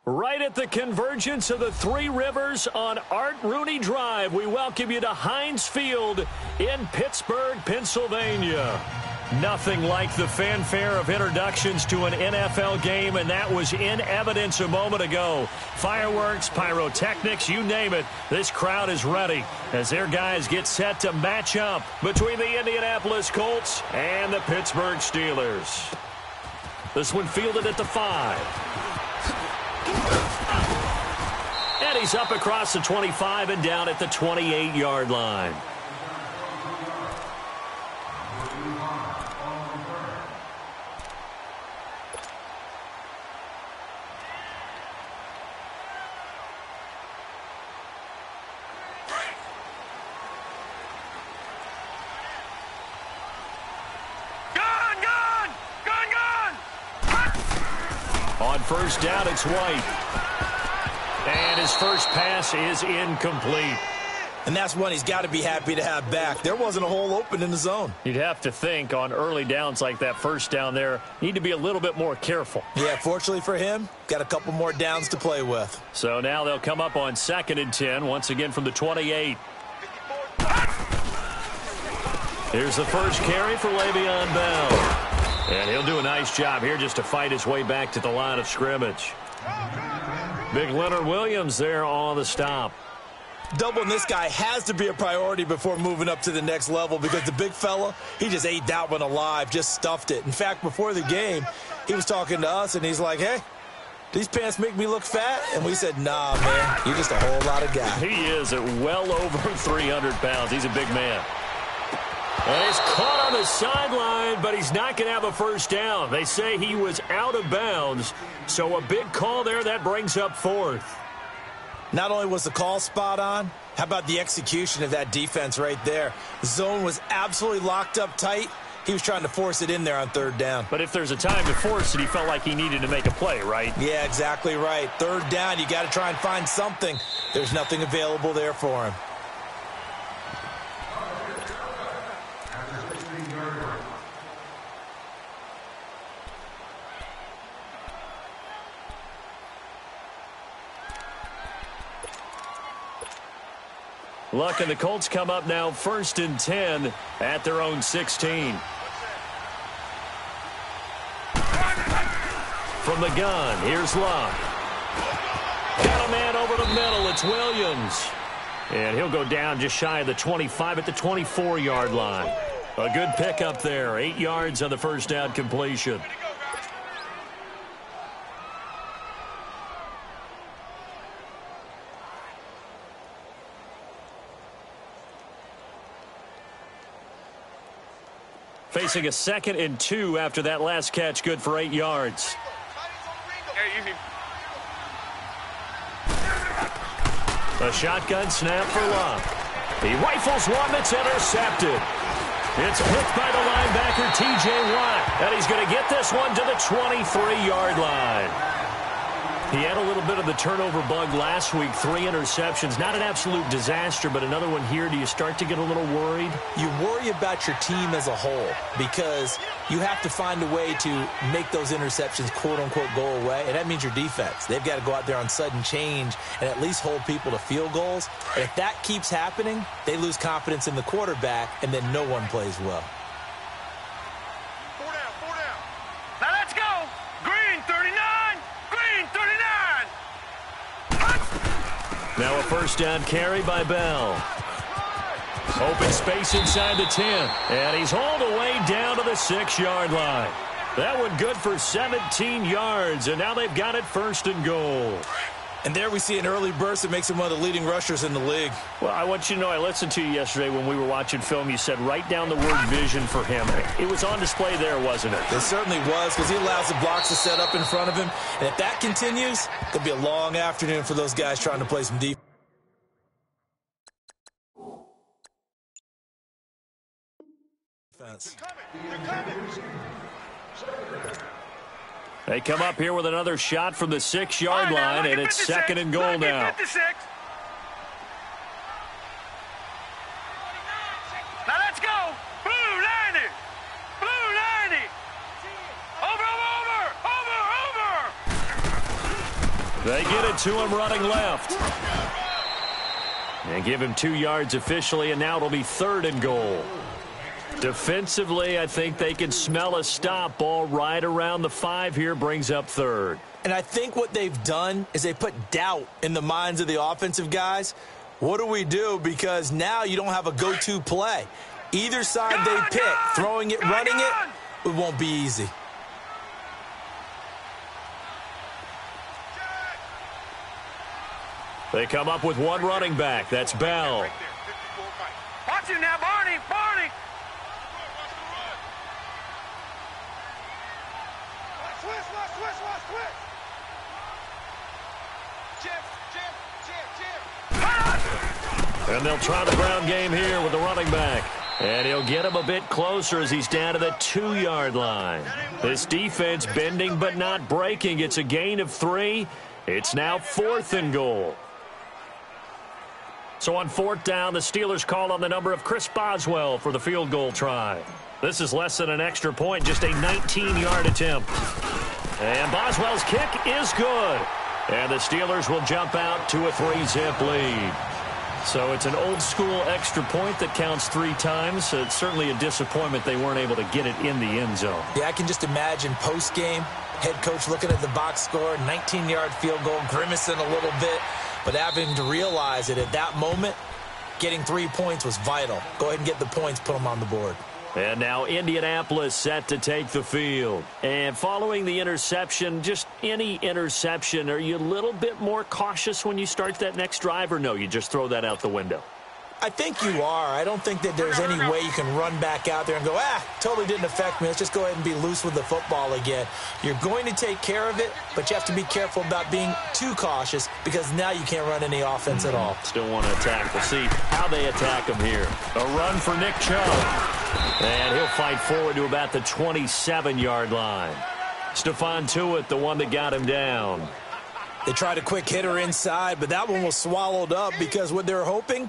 Right at the convergence of the Three Rivers on Art Rooney Drive, we welcome you to Heinz Field in Pittsburgh, Pennsylvania. Nothing like the fanfare of introductions to an NFL game, and that was in evidence a moment ago. Fireworks, pyrotechnics, you name it. This crowd is ready as their guys get set to match up between the Indianapolis Colts and the Pittsburgh Steelers. This one fielded at the 5. And he's up across the 25 and down at the 28-yard line. On first down, it's White. And his first pass is incomplete. And that's one he's got to be happy to have back. There wasn't a hole open in the zone. You'd have to think on early downs like that first down there, need to be a little bit more careful. Yeah, fortunately for him, got a couple more downs to play with. So now they'll come up on 2nd and 10, once again from the 28. Here's the first carry for Le'Veon Bell. And he'll do a nice job here just to fight his way back to the line of scrimmage. Big Leonard Williams there on the stop. Doubling this guy has to be a priority before moving up to the next level because the big fella, he just ate that one alive, just stuffed it. In fact, before the game, he was talking to us, and he's like, hey, these pants make me look fat? And we said, nah, man, you're just a whole lot of guy. He is at well over 300 pounds. He's a big man. And he's caught on the sideline, but he's not going to have a first down. They say he was out of bounds, so a big call there that brings up 4th. Not only was the call spot on, how about the execution of that defense right there? The zone was absolutely locked up tight. He was trying to force it in there on 3rd down. But if there's a time to force it, he felt like he needed to make a play, right? Yeah, exactly right. 3rd down, you got to try and find something. There's nothing available there for him. Luck, and the Colts come up now 1st and 10 at their own 16. From the gun, here's Luck. Got a man over the middle. It's Williams. And he'll go down just shy of the 25 at the 24-yard line. A good pickup there. 8 yards on the first down completion. Facing a 2nd and 2 after that last catch, good for 8 yards. A shotgun snap for Luck. He rifles one that's intercepted. It's picked by the linebacker, T.J. Watt, and he's going to get this one to the 23-yard line. He had a little bit of the turnover bug last week, 3 interceptions. Not an absolute disaster, but another one here. Do you start to get a little worried? You worry about your team as a whole because you have to find a way to make those interceptions, quote-unquote, go away, and that means your defense. They've got to go out there on sudden change and at least hold people to field goals. And if that keeps happening, they lose confidence in the quarterback, and then no one plays well. 4 down. Now let's go. Green, 39. Green, 39. Now a first down carry by Bell. Open space inside the 10. And he's hauled away down to the 6-yard line. That one good for 17 yards. And now they've got it 1st and goal. And there we see an early burst that makes him one of the leading rushers in the league. Well, I want you to know, I listened to you yesterday when we were watching film. You said write down the word vision for him. It was on display there, wasn't it? It certainly was, because he allows the blocks to set up in front of him. And if that continues, it'll be a long afternoon for those guys trying to play some defense. They come up here with another shot from the 6-yard line, and it's 2nd and goal now. Now let's go. Blue 90. Blue 90. Over. They get it to him running left. And give him 2 yards officially, and now it'll be 3rd and goal. Defensively, I think they can smell a stop. Ball right around the 5 here, brings up 3rd. And I think what they've done is they put doubt in the minds of the offensive guys. What do we do? Because now you don't have a go-to play. Either side they pick, throwing it, running it, it won't be easy. They come up with one running back. That's Bell. Watch him now, Barney. Barney. And they'll try the ground game here with the running back. And he'll get him a bit closer as he's down to the 2-yard line. This defense bending but not breaking. It's a gain of 3. It's now 4th and goal. So on 4th down, the Steelers call on the number of Chris Boswell for the field goal try. This is less than an extra point, just a 19-yard attempt. And Boswell's kick is good. And the Steelers will jump out to a 3-zip lead. So it's an old-school extra point that counts 3 times. It's certainly a disappointment they weren't able to get it in the end zone. Yeah, I can just imagine post-game, head coach looking at the box score, 19-yard field goal, grimacing a little bit, but having to realize that at that moment, getting 3 points was vital. Go ahead and get the points, put them on the board. And now Indianapolis set to take the field. And following the interception, just any interception, are you a little bit more cautious when you start that next drive, or no, you just throw that out the window? I think you are. I don't think that there's any way you can run back out there and go, totally didn't affect me. Let's just go ahead and be loose with the football again. You're going to take care of it, but you have to be careful about being too cautious because now you can't run any offense at all. Still want to attack. We'll see how they attack him here. A run for Nick Chubb. And he'll fight forward to about the 27-yard line. Stephon Tuitt, the one that got him down. They tried a quick hitter inside, but that one was swallowed up because what they're hoping,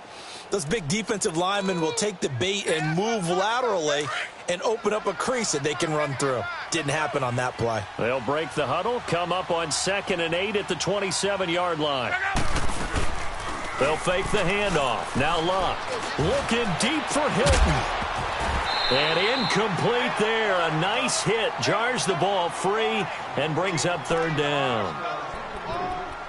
those big defensive linemen will take the bait and move laterally and open up a crease that they can run through. Didn't happen on that play. They'll break the huddle, come up on 2nd and 8 at the 27-yard line. They'll fake the handoff. Now Luck looking deep for Hilton. And incomplete there. A nice hit. Jars the ball free and brings up third down.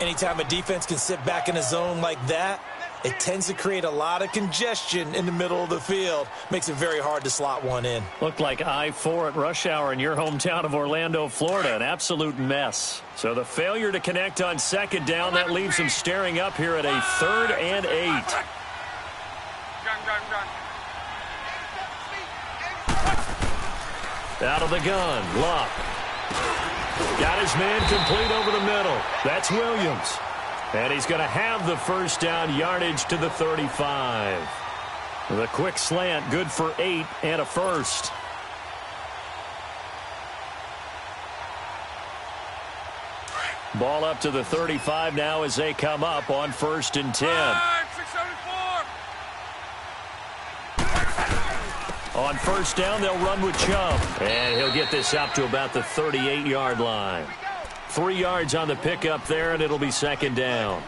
Anytime a defense can sit back in a zone like that, it tends to create a lot of congestion in the middle of the field. Makes it very hard to slot one in. Looked like I-4 at rush hour in your hometown of Orlando, Florida. An absolute mess. So the failure to connect on second down, that leaves them staring up here at a 3rd and 8. Out of the gun, Luck. Got his man complete over the middle. That's Williams. And he's going to have the first down, yardage to the 35. The quick slant, good for 8 and a first. Ball up to the 35 now as they come up on 1st and 10. On first down, they'll run with Chubb. And he'll get this up to about the 38-yard line. 3 yards on the pickup there, and it'll be 2nd down.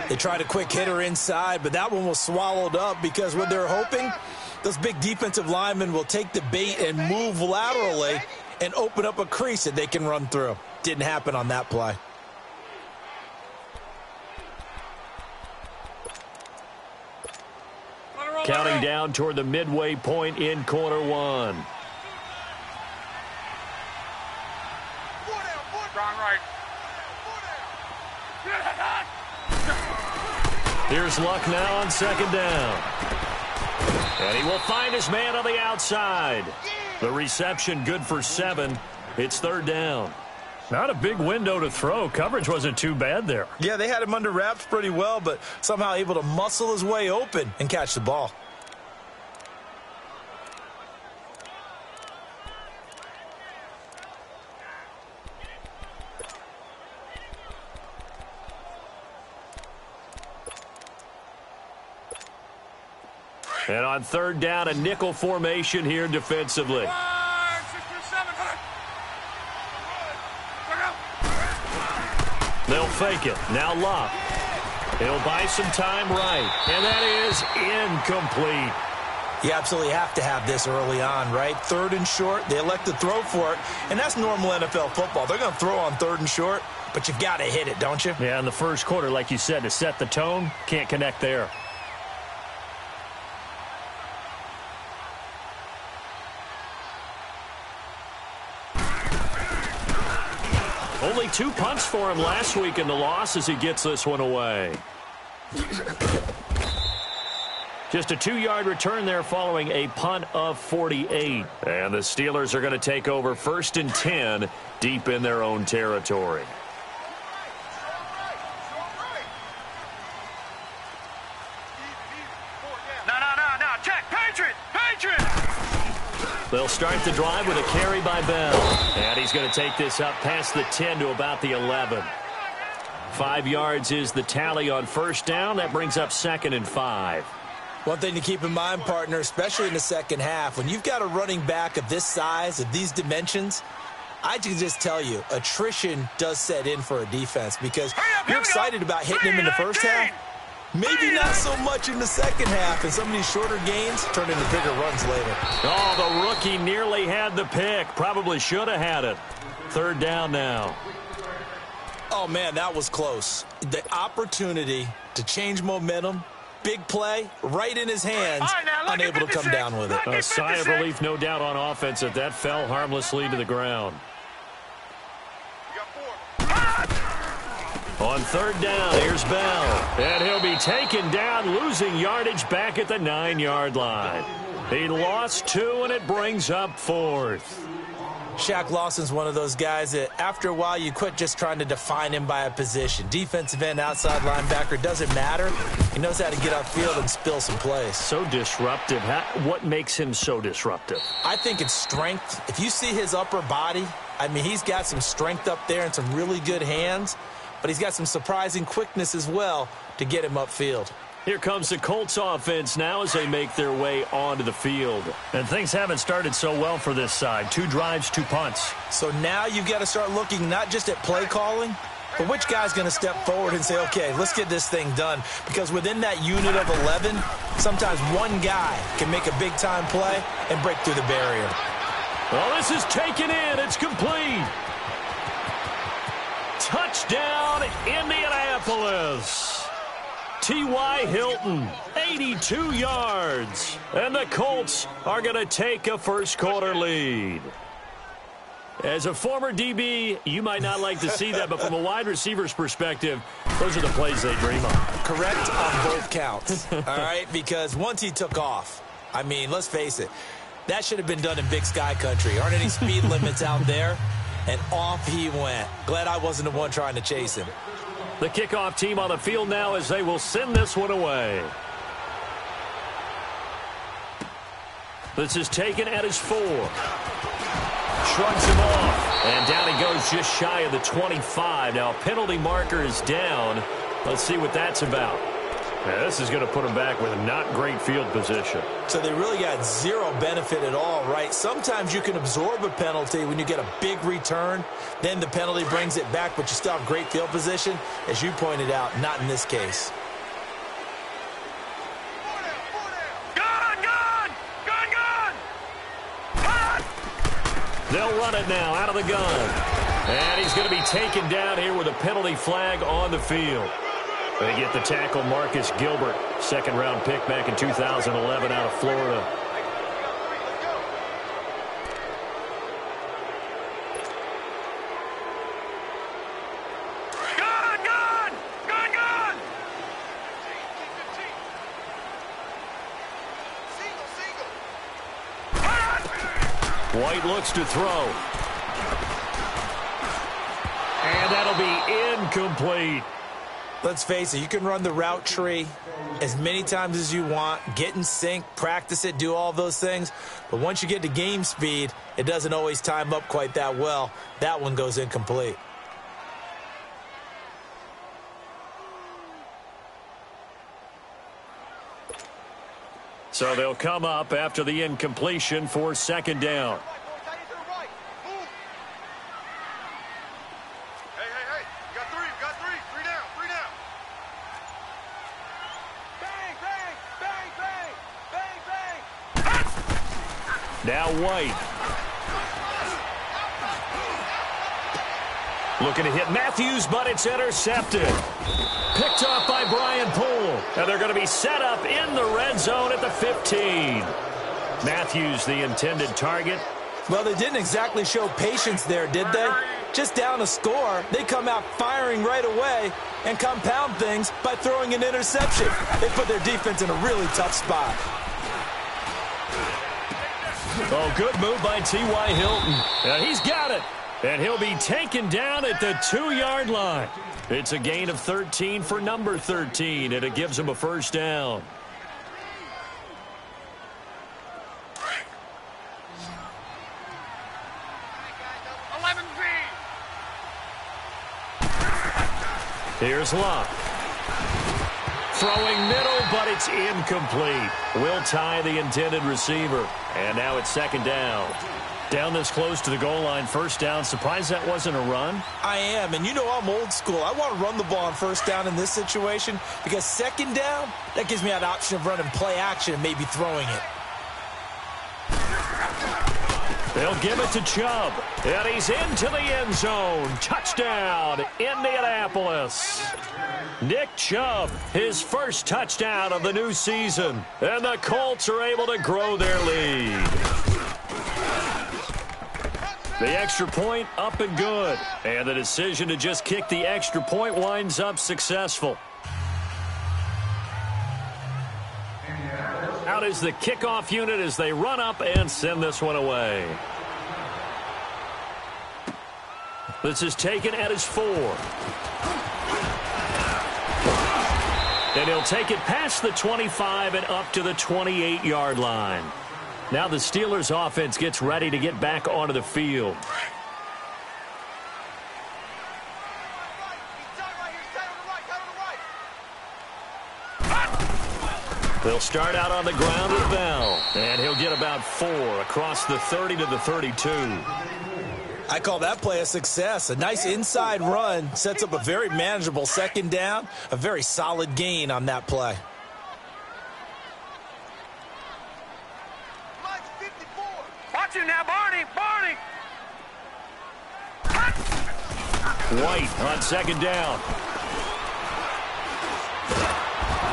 They tried a quick hitter inside, but that one was swallowed up because what they're hoping, those big defensive linemen will take the bait and move laterally and open up a crease that they can run through. Didn't happen on that play. Counting down toward the midway point in quarter 1. Here's Luck now on 2nd down. And he will find his man on the outside. The reception good for 7. It's 3rd down. Not a big window to throw. Coverage wasn't too bad there. Yeah, they had him under wraps pretty well, but somehow able to muscle his way open and catch the ball. And on 3rd down, a nickel formation here defensively. They'll fake it. Now Luck. He'll buy some time right. And that is incomplete. You absolutely have to have this early on, right? 3rd and short. They elect to throw for it. And that's normal NFL football. They're going to throw on 3rd and short, but you've got to hit it, don't you? Yeah, in the first quarter, like you said, to set the tone, can't connect there. Only 2 punts for him last week in the loss as he gets this one away. Just a 2-yard return there following a punt of 48. And the Steelers are going to take over 1st and 10 deep in their own territory. No. Check. Patriot. They'll start the drive with a carry by Bell. And he's going to take this up past the 10 to about the 11. 5 yards is the tally on 1st down. That brings up 2nd and 5. One thing to keep in mind, partner, especially in the second half, when you've got a running back of this size, of these dimensions, I can just tell you, attrition does set in for a defense because you're excited about hitting him in the first half. Maybe not so much in the second half, and some of these shorter gains turn into bigger runs later. Oh, the rookie nearly had the pick. Probably should have had it. 3rd down now. Oh, man, that was close. The opportunity to change momentum, big play, right in his hands, unable to come down with it. A sigh of relief, no doubt, on offense that that fell harmlessly to the ground. On 3rd down, here's Bell. And he'll be taken down, losing yardage back at the 9-yard line. He lost 2, and it brings up 4th. Shaq Lawson's one of those guys that after a while you quit just trying to define him by a position. Defensive end, outside linebacker, doesn't matter. He knows how to get upfield and spill some plays. So disruptive. What makes him so disruptive? I think it's strength. If you see his upper body, I mean, he's got some strength up there and some really good hands. But he's got some surprising quickness as well to get him upfield. Here comes the Colts offense now as they make their way onto the field. And things haven't started so well for this side. 2 drives, 2 punts. So now you've got to start looking not just at play calling, But which guy's going to step forward and say, okay, let's get this thing done? Because within that unit of 11, sometimes one guy can make a big-time play and break through the barrier. Well, this is taken in. It's complete. Touchdown, Indianapolis. T.Y. Hilton, 82 yards. And the Colts are going to take a first-quarter lead. As a former DB, you might not like to see that, but from a wide receiver's perspective, those are the plays they dream of. Correct on both counts, all right? Because once he took off, I mean, let's face it, that should have been done in Big Sky Country. Aren't any speed limits out there? And off he went. Glad I wasn't the one trying to chase him. The kickoff team on the field now as they will send this one away. This is taken at his 4. Shrugs him off. And down he goes just shy of the 25. Now penalty marker is down. Let's see what that's about. Now, this is going to put him back with a not great field position. So they really got zero benefit at all, right? Sometimes you can absorb a penalty when you get a big return. Then the penalty brings it back, but you still have great field position. As you pointed out, not in this case. They'll run it now out of the gun. And he's going to be taken down here with a penalty flag on the field. They get the tackle, Marcus Gilbert, second-round pick back in 2011 out of Florida. White looks to throw. And that'll be incomplete. Let's face it, you can run the route tree as many times as you want, get in sync, practice it, do all those things. But once you get to game speed, it doesn't always time up quite that well. That one goes incomplete. So they'll come up after the incompletion for second down. Now White. Looking to hit Matthews, but it's intercepted. Picked off by Brian Poole. And they're going to be set up in the red zone at the 15. Matthews, the intended target. Well, they didn't exactly show patience there, did they? Just down a score, they come out firing right away and compound things by throwing an interception. They put their defense in a really tough spot. Oh, good move by T.Y. Hilton. He's got it. And he'll be taken down at the 2-yard line. It's a gain of 13 for number 13, and it gives him a first down. Here's Locke. Throwing middle, but it's incomplete. Will tie the intended receiver. And now it's second down. Down this close to the goal line, first down. Surprised that wasn't a run? I am, and you know I'm old school. I want to run the ball on first down in this situation because second down, that gives me that option of running play action and maybe throwing it. They'll give it to Chubb. And he's into the end zone. Touchdown, Indianapolis. Nick Chubb, his first touchdown of the new season. And the Colts are able to grow their lead. The extra point up and good. And the decision to just kick the extra point winds up successful. Out is the kickoff unit as they run up and send this one away. This is taken at his 4. And he'll take it past the 25 and up to the 28-yard line. Now the Steelers offense gets ready to get back onto the field. They'll start out on the ground with Bell. And he'll get about 4 across the 30 to the 32. I call that play a success. A nice inside run sets up a very manageable second down, a very solid gain on that play. Watch him now, Barney! Barney! White on second down.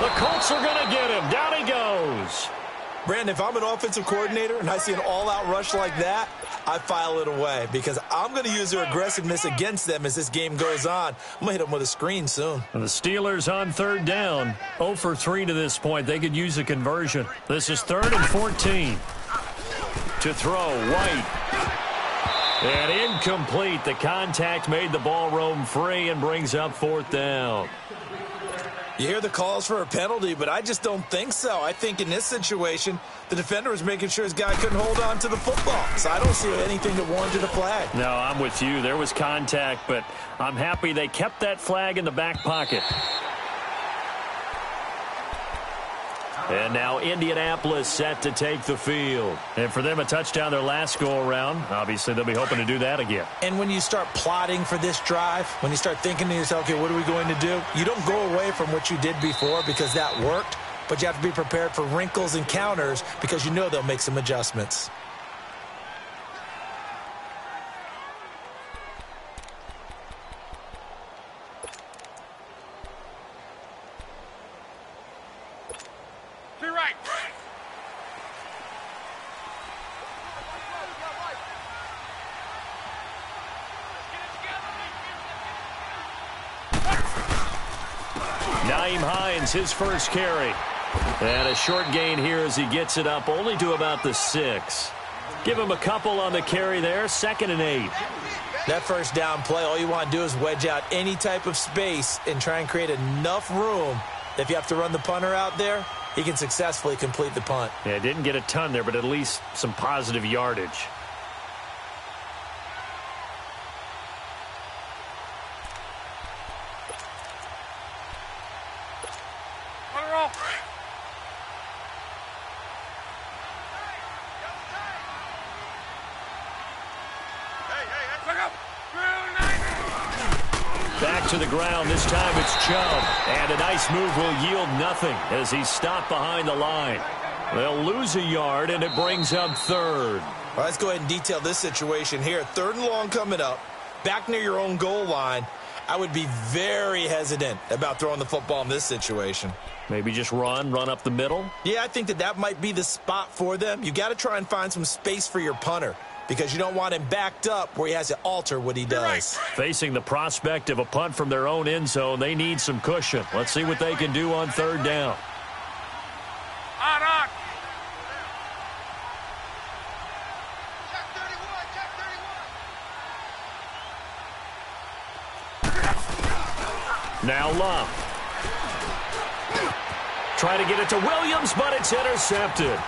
The Colts are going to get him. Down he goes. Brandon, if I'm an offensive coordinator and I see an all-out rush like that, I file it away because I'm going to use their aggressiveness against them as this game goes on. I'm going to hit them with a screen soon. And the Steelers on third down. 0 for 3 to this point. They could use a conversion. This is 3rd and 14. To throw, White. And incomplete. The contact made the ball roam free and brings up 4th down. You hear the calls for a penalty, but I just don't think so. I think in this situation, the defender was making sure his guy couldn't hold on to the football. So I don't see anything that warranted a flag. No, I'm with you. There was contact, but I'm happy they kept that flag in the back pocket. And now Indianapolis set to take the field. And for them, a touchdown their last go-around. Obviously, they'll be hoping to do that again. And when you start plotting for this drive, when you start thinking to yourself, okay, what are we going to do? You don't go away from what you did before because that worked, but you have to be prepared for wrinkles and counters because you know they'll make some adjustments. His first carry. And a short gain here as he gets it up only to about the 6. Give him a couple on the carry there. 2nd and 8. That first down play, all you want to do is wedge out any type of space and try and create enough room. If you have to run the punter out there, he can successfully complete the punt. Yeah, didn't get a ton there, but at least some positive yardage. Back to the ground. This time it's Chubb. And a nice move will yield nothing as he's stopped behind the line. They'll lose a yard, and it brings up 3rd. Well, let's go ahead and detail this situation here. 3rd and long coming up. Back near your own goal line. I would be very hesitant about throwing the football in this situation. Maybe just run up the middle? Yeah, I think that might be the spot for them. You got to try and find some space for your punter because you don't want him backed up where he has to alter what he does. Facing the prospect of a punt from their own end zone, they need some cushion. Let's see what they can do on 3rd down. On. Now Love. Try to get it to Williams, but it's intercepted.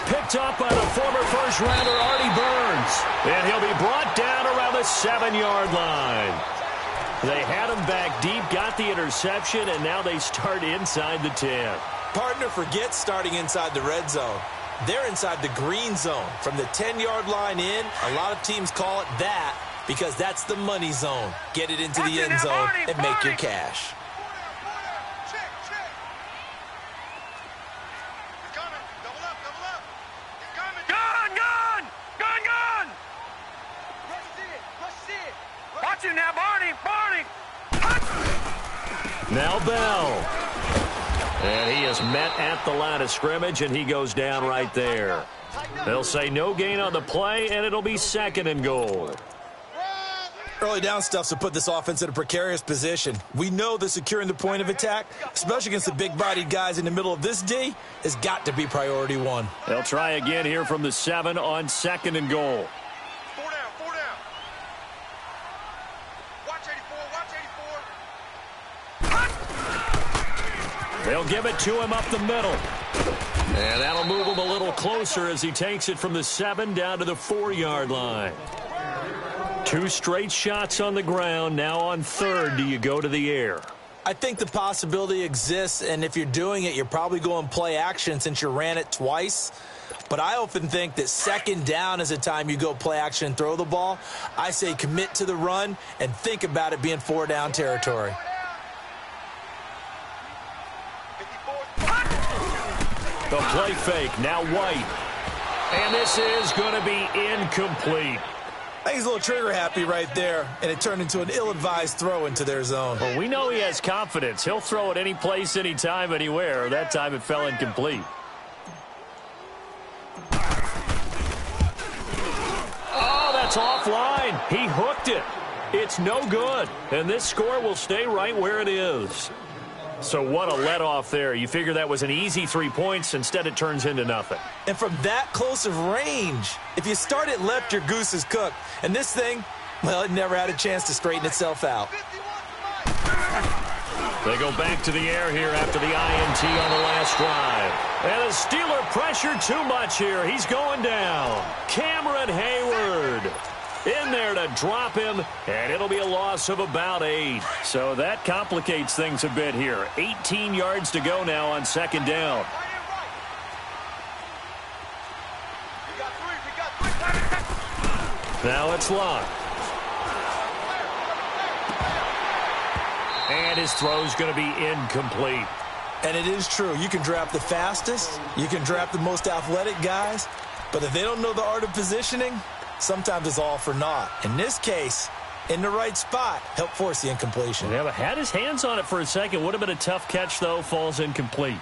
Picked up by the former first-rounder Artie Burns. And he'll be brought down around the 7-yard line. They had him back deep, got the interception, and now they start inside the 10. Partner, forget starting inside the red zone. They're inside the green zone. From the 10-yard line in, a lot of teams call it that because that's the money zone. Get it into the end zone and make your cash. Watch him now, Barney! Now Bell. And he is met at the line of scrimmage, and he goes down right there. They'll say no gain on the play, and it'll be 2nd and goal. Early down stuff's to put this offense in a precarious position. We know that securing the point of attack, especially against the big-bodied guys in the middle of this D, has got to be priority 1. They'll try again here from the 7 on 2nd and goal. 4 down. Watch 84. They'll give it to him up the middle. And that'll move him a little closer as he takes it from the 7 down to the 4-yard line. 2 straight shots on the ground. Now on 3rd, do you go to the air? I think the possibility exists, and if you're doing it, you're probably going play action since you ran it twice. But I often think that second down is a time you go play action and throw the ball. I say commit to the run and think about it being 4 down territory. The play fake, now White. And this is going to be incomplete. I think he's a little trigger happy right there, and it turned into an ill-advised throw into their zone. Well, we know he has confidence. He'll throw it any place, anytime, anywhere. That time it fell incomplete. Oh, that's offline. He hooked it. It's no good, and this score will stay right where it is. So what a let-off there. You figure that was an easy 3 points. Instead, it turns into nothing. And from that close of range, if you start it left, your goose is cooked. And this thing, well, it never had a chance to straighten itself out. They go back to the air here after the INT on the last drive. And the Steeler pressure too much here. He's going down. Cameron Hayward in there to drop him, and it'll be a loss of about 8. So that complicates things a bit here. 18 yards to go now on second down. Now it's locked. And his throw's going to be incomplete. And it is true. You can draft the fastest. You can draft the most athletic guys. But if they don't know the art of positioning, sometimes it's all for naught. In this case, in the right spot, helped force the incompletion. Yeah, but had his hands on it for a second. Would have been a tough catch, though. Falls incomplete.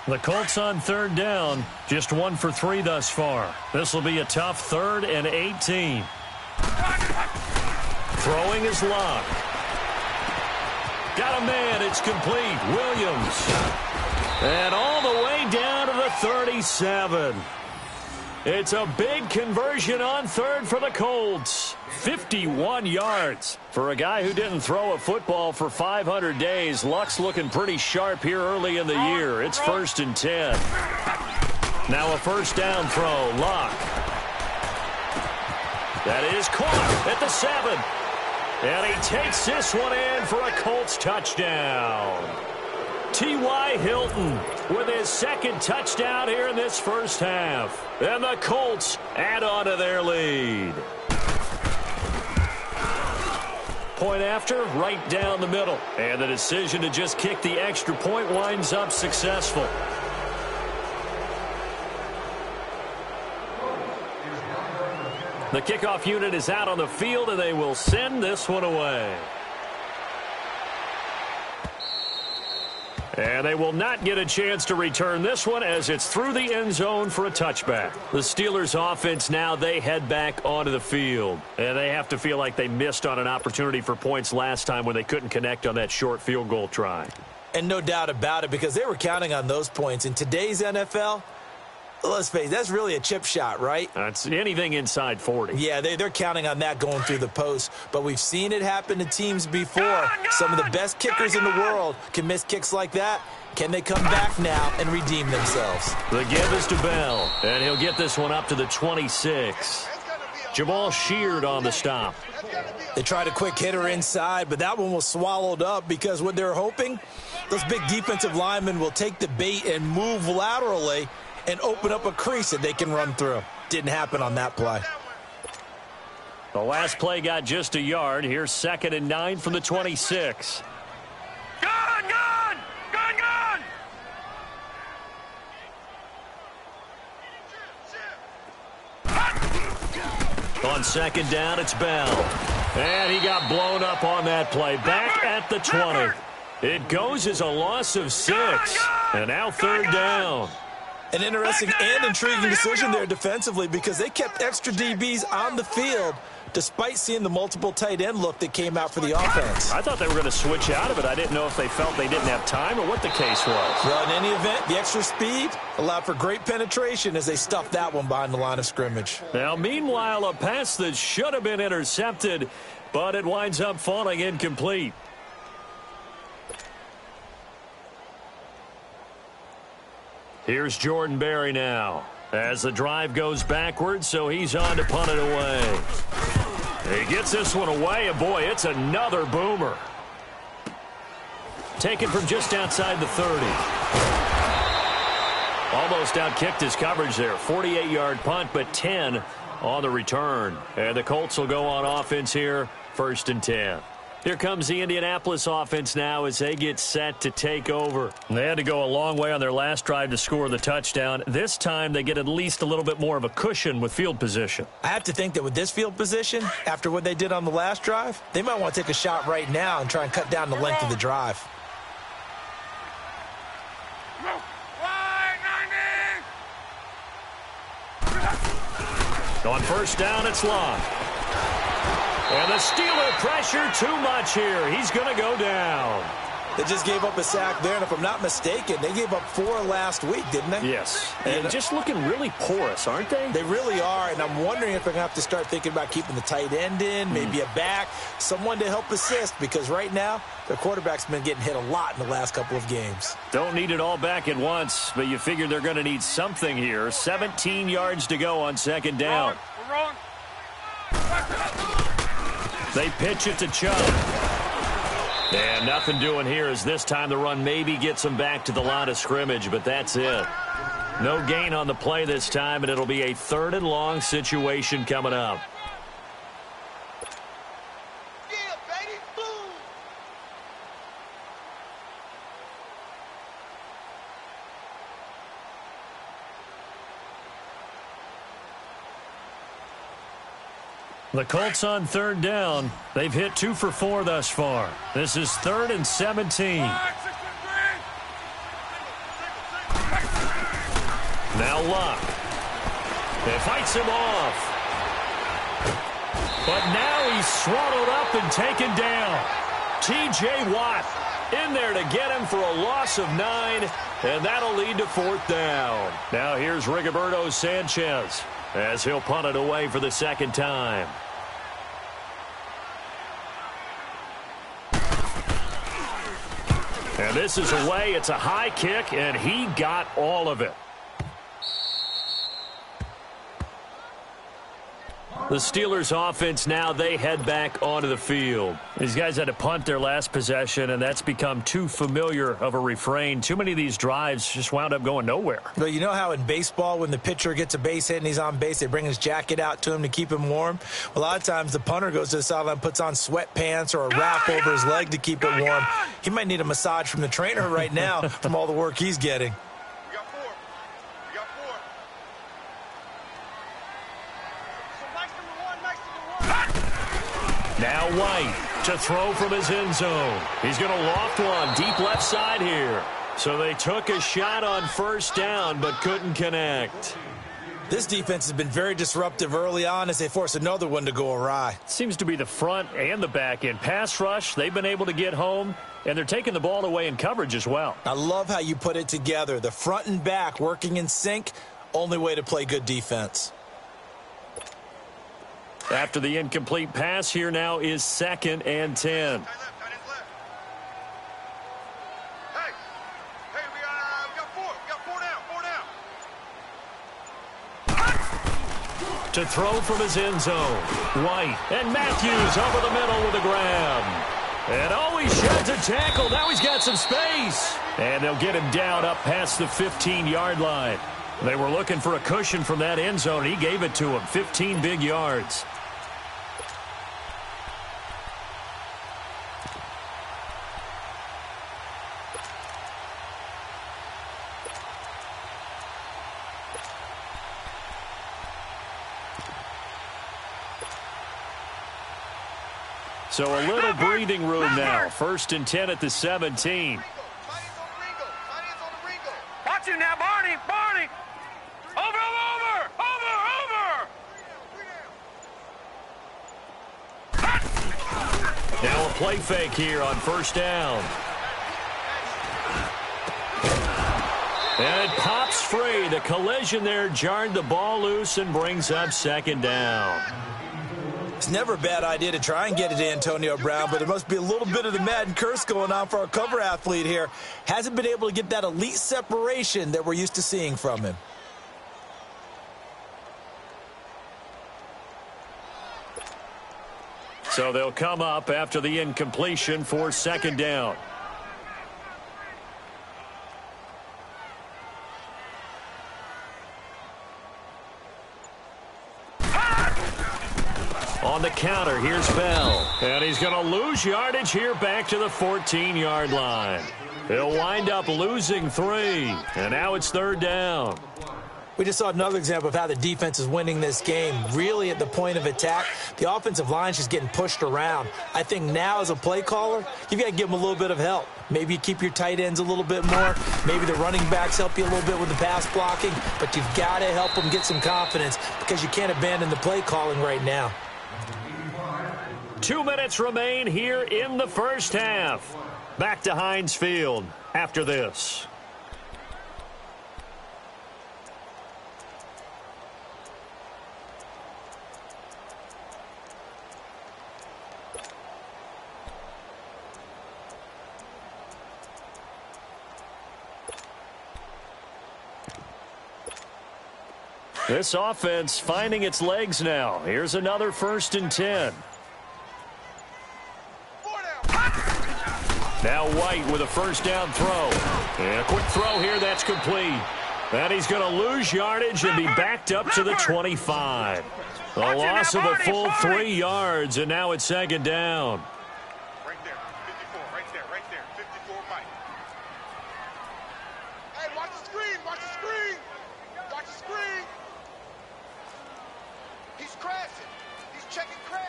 The Colts on third down. Just 1 for 3 thus far. This will be a tough 3rd and 18. Throwing is locked. Got a man. It's complete. Williams. And all the way down to the 37. It's a big conversion on third for the Colts. 51 yards. For a guy who didn't throw a football for 500 days, luck's looking pretty sharp here early in the year. It's 1st and 10. Now a first down throw. Lock. That is caught at the 7. And he takes this one in for a Colts touchdown. T.Y. Hilton with his 2nd touchdown here in this first half. And the Colts add on to their lead. Point after, right down the middle. And the decision to just kick the extra point winds up successful. The kickoff unit is out on the field, and they will send this one away. And they will not get a chance to return this one as it's through the end zone for a touchback. The Steelers offense now, they head back onto the field. And they have to feel like they missed on an opportunity for points last time when they couldn't connect on that short field goal try. And no doubt about it, because they were counting on those points. In today's NFL, let's face it, that's really a chip shot, right? That's anything inside 40. Yeah, they're counting on that going through the post. But we've seen it happen to teams before. Some of the best kickers in the world can miss kicks like that. Can they come back now and redeem themselves? The give is to Bell, and he'll get this one up to the 26. Jamal Sheard on the stop. They tried a quick hitter inside, but that one was swallowed up because what they're hoping, those big defensive linemen will take the bait and move laterally and open up a crease that they can run through. Didn't happen on that play. The last play got just a yard. Here's 2nd and 9 from the 26. Gun, gun! Gun, gun! On second down, it's Bell. And he got blown up on that play. Back at the 20. It goes as a loss of 6. And now 3rd down. An interesting and intriguing decision there defensively because they kept extra DBs on the field despite seeing the multiple tight end look that came out for the offense. I thought they were going to switch out of it. I didn't know if they felt they didn't have time or what the case was. Well, in any event, the extra speed allowed for great penetration as they stuffed that one behind the line of scrimmage. Now, meanwhile, a pass that should have been intercepted, but it winds up falling incomplete. Here's Jordan Berry now as the drive goes backwards, so he's on to punt it away. He gets this one away, and boy, it's another boomer. taken from just outside the 30. Almost outkicked his coverage there. 48-yard punt, but 10 on the return. And the Colts will go on offense here, 1st and 10. Here comes the Indianapolis offense now as they get set to take over. They had to go a long way on their last drive to score the touchdown. This time they get at least a little bit more of a cushion with field position. I have to think that with this field position, after what they did on the last drive, they might want to take a shot right now and try and cut down the length of the drive. On 1st down, it's Long. And the Steeler pressure too much here. He's going to go down. They just gave up a sack there, and if I'm not mistaken, they gave up 4 last week, didn't they? Yes. And just looking really porous, aren't they? They really are, and I'm wondering if they're going to have to start thinking about keeping the tight end in, maybe a back, someone to help assist, because right now, their quarterback's been getting hit a lot in the last couple of games. Don't need it all back at once, but you figure they're going to need something here. 17 yards to go on 2nd down. We're wrong. They pitch it to Chubb. And nothing doing here as this time the run maybe gets them back to the line of scrimmage, but that's it. No gain on the play this time, and it'll be a 3rd and long situation coming up. Yeah, baby. Boom. The Colts on 3rd down. They've hit 2 for 4 thus far. This is 3rd and 17. Now Luck. It fights him off. But now he's swallowed up and taken down. T.J. Watt in there to get him for a loss of 9, and that'll lead to 4th down. Now here's Rigoberto Sanchez as he'll punt it away for the 2nd time. And this is away. It's a high kick, and he got all of it. The Steelers offense now, they head back onto the field. These guys had to punt their last possession, and that's become too familiar of a refrain. Too many of these drives just wound up going nowhere. Well, you know how in baseball when the pitcher gets a base hit and he's on base, they bring his jacket out to him to keep him warm? A lot of times the punter goes to the sideline, puts on sweatpants or a wrap over his leg to keep it warm. He might need a massage from the trainer right now from all the work he's getting. Now White to throw from his end zone. He's going to loft one deep left side here. So they took a shot on 1st down but couldn't connect. This defense has been very disruptive early on as they force another one to go awry. Seems to be the front and the back end. Pass rush, they've been able to get home, and they're taking the ball away in coverage as well. I love how you put it together. The front and back working in sync, only way to play good defense. After the incomplete pass, here now is 2nd and 10. Hey, we got 4. We got 4 down. To throw from his end zone. White and Matthews over the middle with a grab. And he sheds a tackle. Now he's got some space. And they'll get him down up past the 15-yard line. They were looking for a cushion from that end zone. He gave it to him. 15 big yards. So a little breathing room now. 1st and 10 at the 17. Watch him now, Barney. Barney. Over. Now a play fake here on 1st down. And it pops free. The collision there jarred the ball loose and brings up 2nd down. It's never a bad idea to try and get it to Antonio Brown, but there must be a little bit of the Madden curse going on for our cover athlete here. Hasn't been able to get that elite separation that we're used to seeing from him. So they'll come up after the incompletion for 2nd down. On the counter, here's Bell. And he's going to lose yardage here back to the 14-yard line. He'll wind up losing 3. And now it's 3rd down. We just saw another example of how the defense is winning this game. Really at the point of attack, the offensive line's just getting pushed around. I think now as a play caller, you've got to give them a little bit of help. Maybe you keep your tight ends a little bit more. Maybe the running backs help you a little bit with the pass blocking. But you've got to help them get some confidence because you can't abandon the play calling right now. 2 minutes remain here in the first half. Back to Heinz Field after this. This offense finding its legs now. Here's another 1st and 10. Now White with a 1st down throw. And a quick throw here, that's complete. And he's going to lose yardage and be backed up to the 25. A loss of a full 3 yards, and now it's 2nd down. Right there, 54, right there, 54, Mike. Hey, watch the screen, watch the screen. Watch the screen. He's crashing. He's checking crash.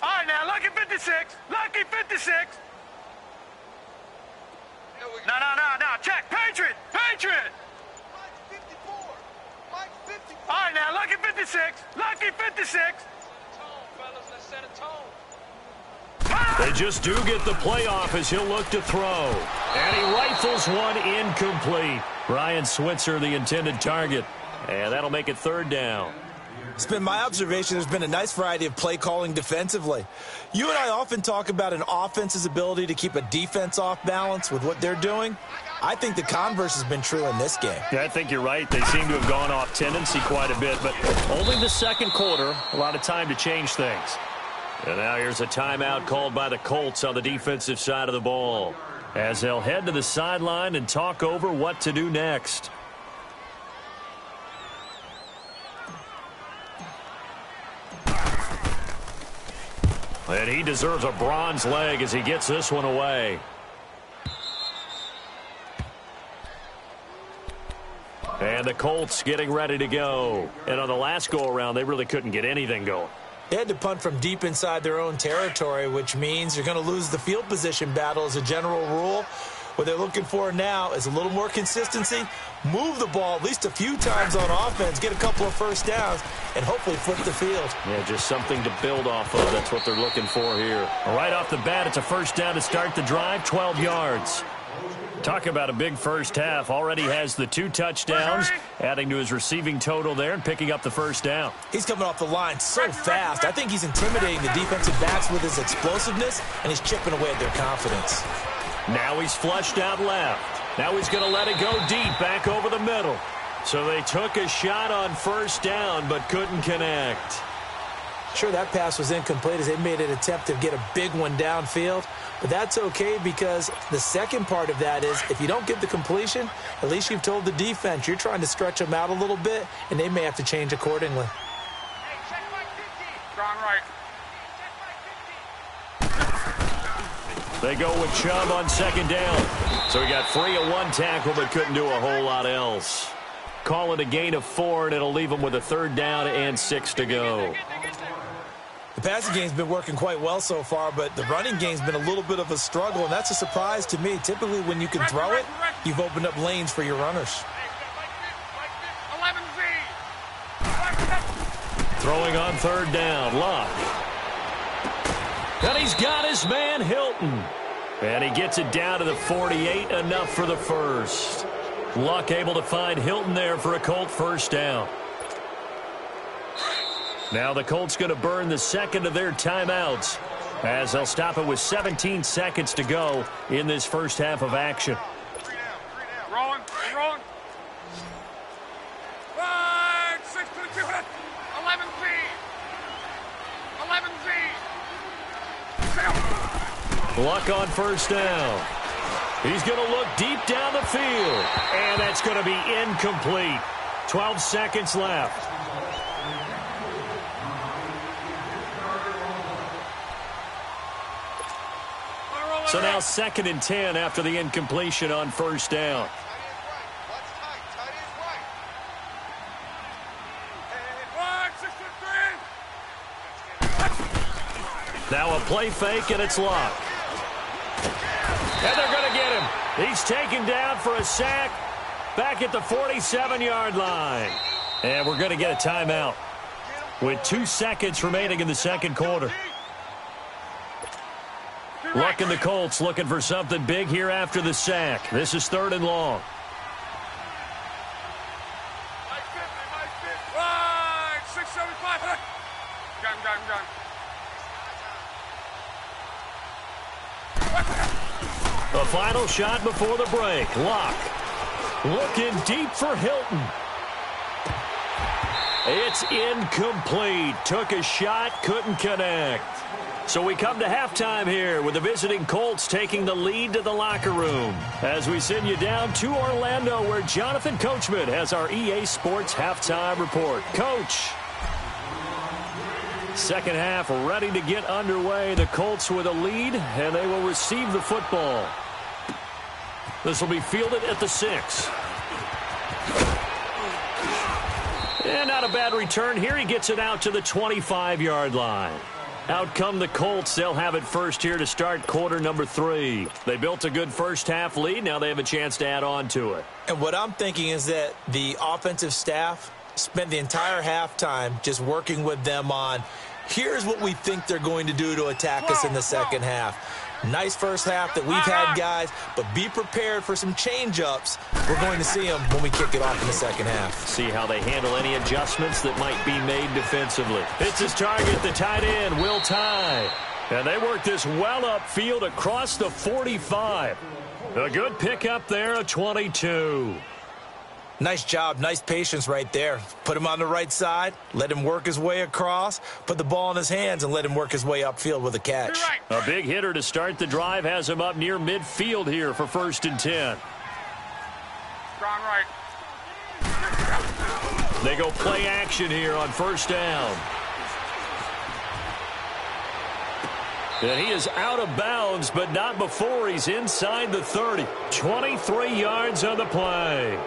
All right, now, lucky 56. Lucky 56. No. Check. Patriot. Patriot. Mike's 54. Mike's 54. All right, now, lucky 56. Lucky 56. Tone, fellas. Let's set a tone. They just do get the playoff as he'll look to throw. And he rifles one incomplete. Ryan Switzer, the intended target. And that'll make it 3rd down. It's been my observation there's been a nice variety of play calling defensively. You and I often talk about an offense's ability to keep a defense off balance with what they're doing. I think the converse has been true in this game. Yeah, I think you're right. They seem to have gone off tendency quite a bit, but only the 2nd quarter, a lot of time to change things. And now here's a timeout called by the Colts on the defensive side of the ball, as they'll head to the sideline and talk over what to do next. And he deserves a bronze leg as he gets this one away. And the Colts getting ready to go. And on the last go-around, they really couldn't get anything going. They had to punt from deep inside their own territory, which means you're going to lose the field position battle as a general rule. What they're looking for now is a little more consistency, move the ball at least a few times on offense, get a couple of 1st downs, and hopefully flip the field. Yeah, just something to build off of. That's what they're looking for here. Right off the bat, it's a 1st down to start the drive, 12 yards. Talk about a big first half. Already has the 2 touchdowns, adding to his receiving total there and picking up the 1st down. He's coming off the line so fast. I think he's intimidating the defensive backs with his explosiveness, and he's chipping away at their confidence. Now he's flushed out left. Now he's going to let it go deep back over the middle. So they took a shot on 1st down but couldn't connect. Sure, that pass was incomplete as they made an attempt to get a big one downfield. But that's okay because the second part of that is if you don't get the completion, at least you've told the defense you're trying to stretch them out a little bit, and they may have to change accordingly. Strong right. They go with Chubb on 2nd down. So he got free of 1 tackle but couldn't do a whole lot else. Call it a gain of 4, and it'll leave him with a 3rd down and 6 to go. The passing game's been working quite well so far, but the running game's been a little bit of a struggle, and that's a surprise to me. Typically, when you can throw it, you've opened up lanes for your runners. Throwing on 3rd down, Luck. And he's got his man, Hilton. And he gets it down to the 48, enough for the 1st. Luck able to find Hilton there for a Colt 1st down. Now the Colts going to burn the 2nd of their timeouts as they'll stop it with 17 seconds to go in this first half of action. 3 down. Rolling. 5, 6, 2, 11 feet. 11 feet. Luck on 1st down. He's going to look deep down the field. And that's going to be incomplete. 12 seconds left. So now 2nd and 10 after the incompletion on first down. Now a play fake, and it's Luck. And they're going to get him. He's taken down for a sack back at the 47-yard line. And we're going to get a timeout with 2 seconds remaining in the second quarter. Luck and the Colts looking for something big here after the sack. This is 3rd and long. Right, 675. Got him. The final shot before the break. Luck looking deep for Hilton. It's incomplete. Took a shot, couldn't connect. So we come to halftime here with the visiting Colts taking the lead to the locker room. As we send you down to Orlando, where Jonathan Coachman has our EA Sports halftime report. Coach. Second half ready to get underway. The Colts with a lead, and they will receive the football. This will be fielded at the 6. And not a bad return here. He gets it out to the 25-yard line. Out come the Colts. They'll have it first here to start quarter number 3. They built a good first half lead. Now they have a chance to add on to it. And what I'm thinking is that the offensive staff spent the entire halftime just working with them on, here's what we think they're going to do to attack us in the second half. Nice first half that we've had, guys, but be prepared for some change-ups. We're going to see them when we kick it off in the second half. See how they handle any adjustments that might be made defensively. It's his target, the tight end, Will Tye. And they work this well upfield across the 45. A good pickup there, a 22. Nice job, nice patience right there. Put him on the right side, let him work his way across, put the ball in his hands, and let him work his way upfield with a catch. A big hitter to start the drive has him up near midfield here for 1st and 10. Strong right. They go play action here on first down. And he is out of bounds, but not before he's inside the 30. 23 yards on the play.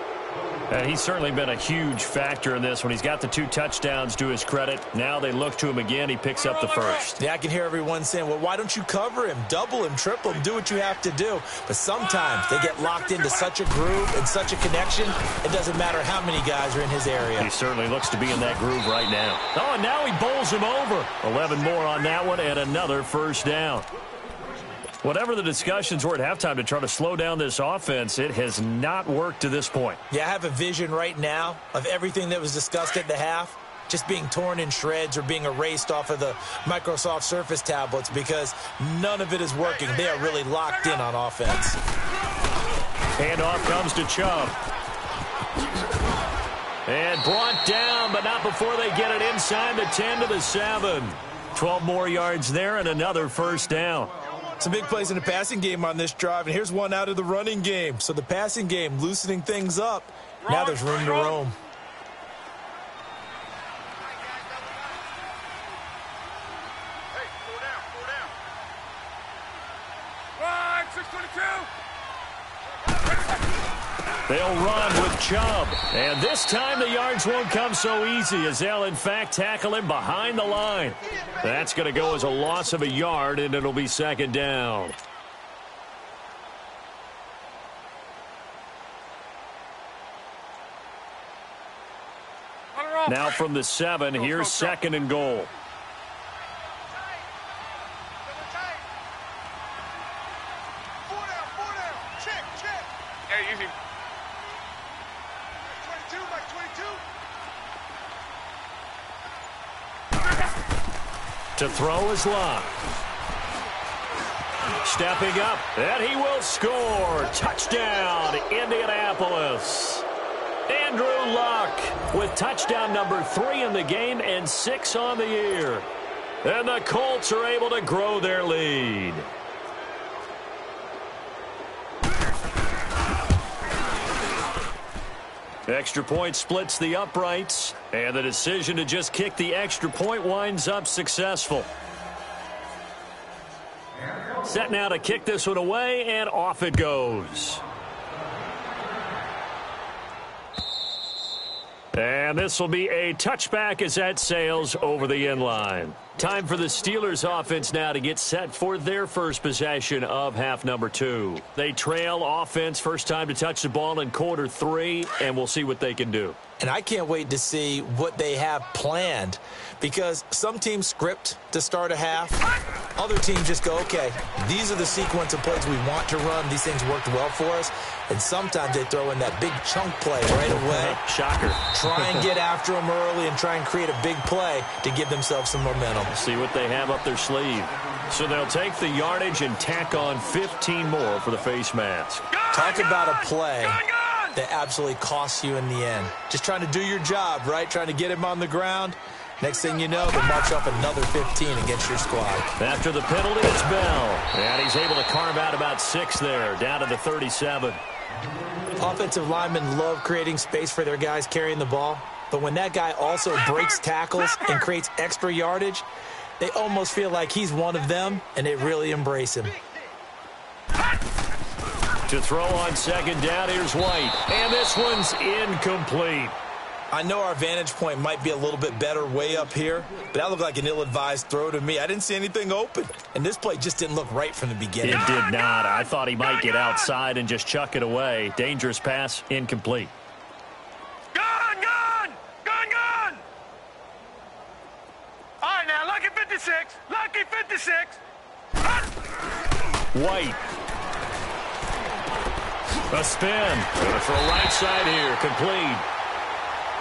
And he's certainly been a huge factor in this when he's got the 2 touchdowns to his credit. Now they look to him again. He picks up the first. Yeah, I can hear everyone saying, well, why don't you cover him, double him, triple him, do what you have to do. But sometimes they get locked into such a groove and such a connection, it doesn't matter how many guys are in his area. He certainly looks to be in that groove right now. Oh, and now he bowls him over. 11 more on that one and another first down. Whatever the discussions were at halftime to try to slow down this offense, it has not worked to this point. Yeah, I have a vision right now of everything that was discussed at the half just being torn in shreds or being erased off of the Microsoft Surface tablets because none of it is working. They are really locked in on offense. Handoff comes to Chubb. And brought down, but not before they get it inside the 10 to the 7. 12 more yards there and another first down. Some big plays in the passing game on this drive, and here's one out of the running game. So the passing game loosening things up. Now there's room to roam. Hey, slow down. Right, 622. They'll run with Chubb. And this time the yards won't come so easy as they'll, in fact, tackle him behind the line. That's going to go as a loss of a yard, and it'll be 2nd down. Now from the 7, here's 2nd and goal. Four down. Check. Hey, easy. 22, Mike, 22. To throw is Luck. Stepping up, and he will score. Touchdown, Indianapolis. Andrew Luck with touchdown number 3 in the game and 6 on the year. And the Colts are able to grow their lead. Extra point splits the uprights, and the decision to just kick the extra point winds up successful. Set now to kick this one away, and off it goes. And this will be a touchback as that sails over the end line. Time for the Steelers offense now to get set for their first possession of half number 2. They trail offense first time to touch the ball in quarter 3, and we'll see what they can do. And I can't wait to see what they have planned, because some teams script to start a half. Other teams just go, okay, these are the sequence of plays we want to run. These things worked well for us. And sometimes they throw in that big chunk play right away. Shocker. Try and get after them early and try and create a big play to give themselves some momentum. See what they have up their sleeve. So they'll take the yardage and tack on 15 more for the face mask. Talk about a play that absolutely costs you in the end. Just trying to do your job, right? Trying to get him on the ground. Next thing you know, they'll march off another 15 against your squad. After the penalty, it's Bell. And he's able to carve out about 6 there, down to the 37. Offensive linemen love creating space for their guys carrying the ball. But when that guy also breaks tackles and creates extra yardage, they almost feel like he's one of them, and they really embrace him. To throw on second down, here's White. And this one's incomplete. I know our vantage point might be a little bit better way up here, but that looked like an ill-advised throw to me. I didn't see anything open, and this play just didn't look right from the beginning. It did not. I thought he might get outside and just chuck it away. Dangerous pass, incomplete. Gun, gun! Gun, gun! All right, now, lucky 56. Lucky 56. White. A spin. Going for a right side here. Complete.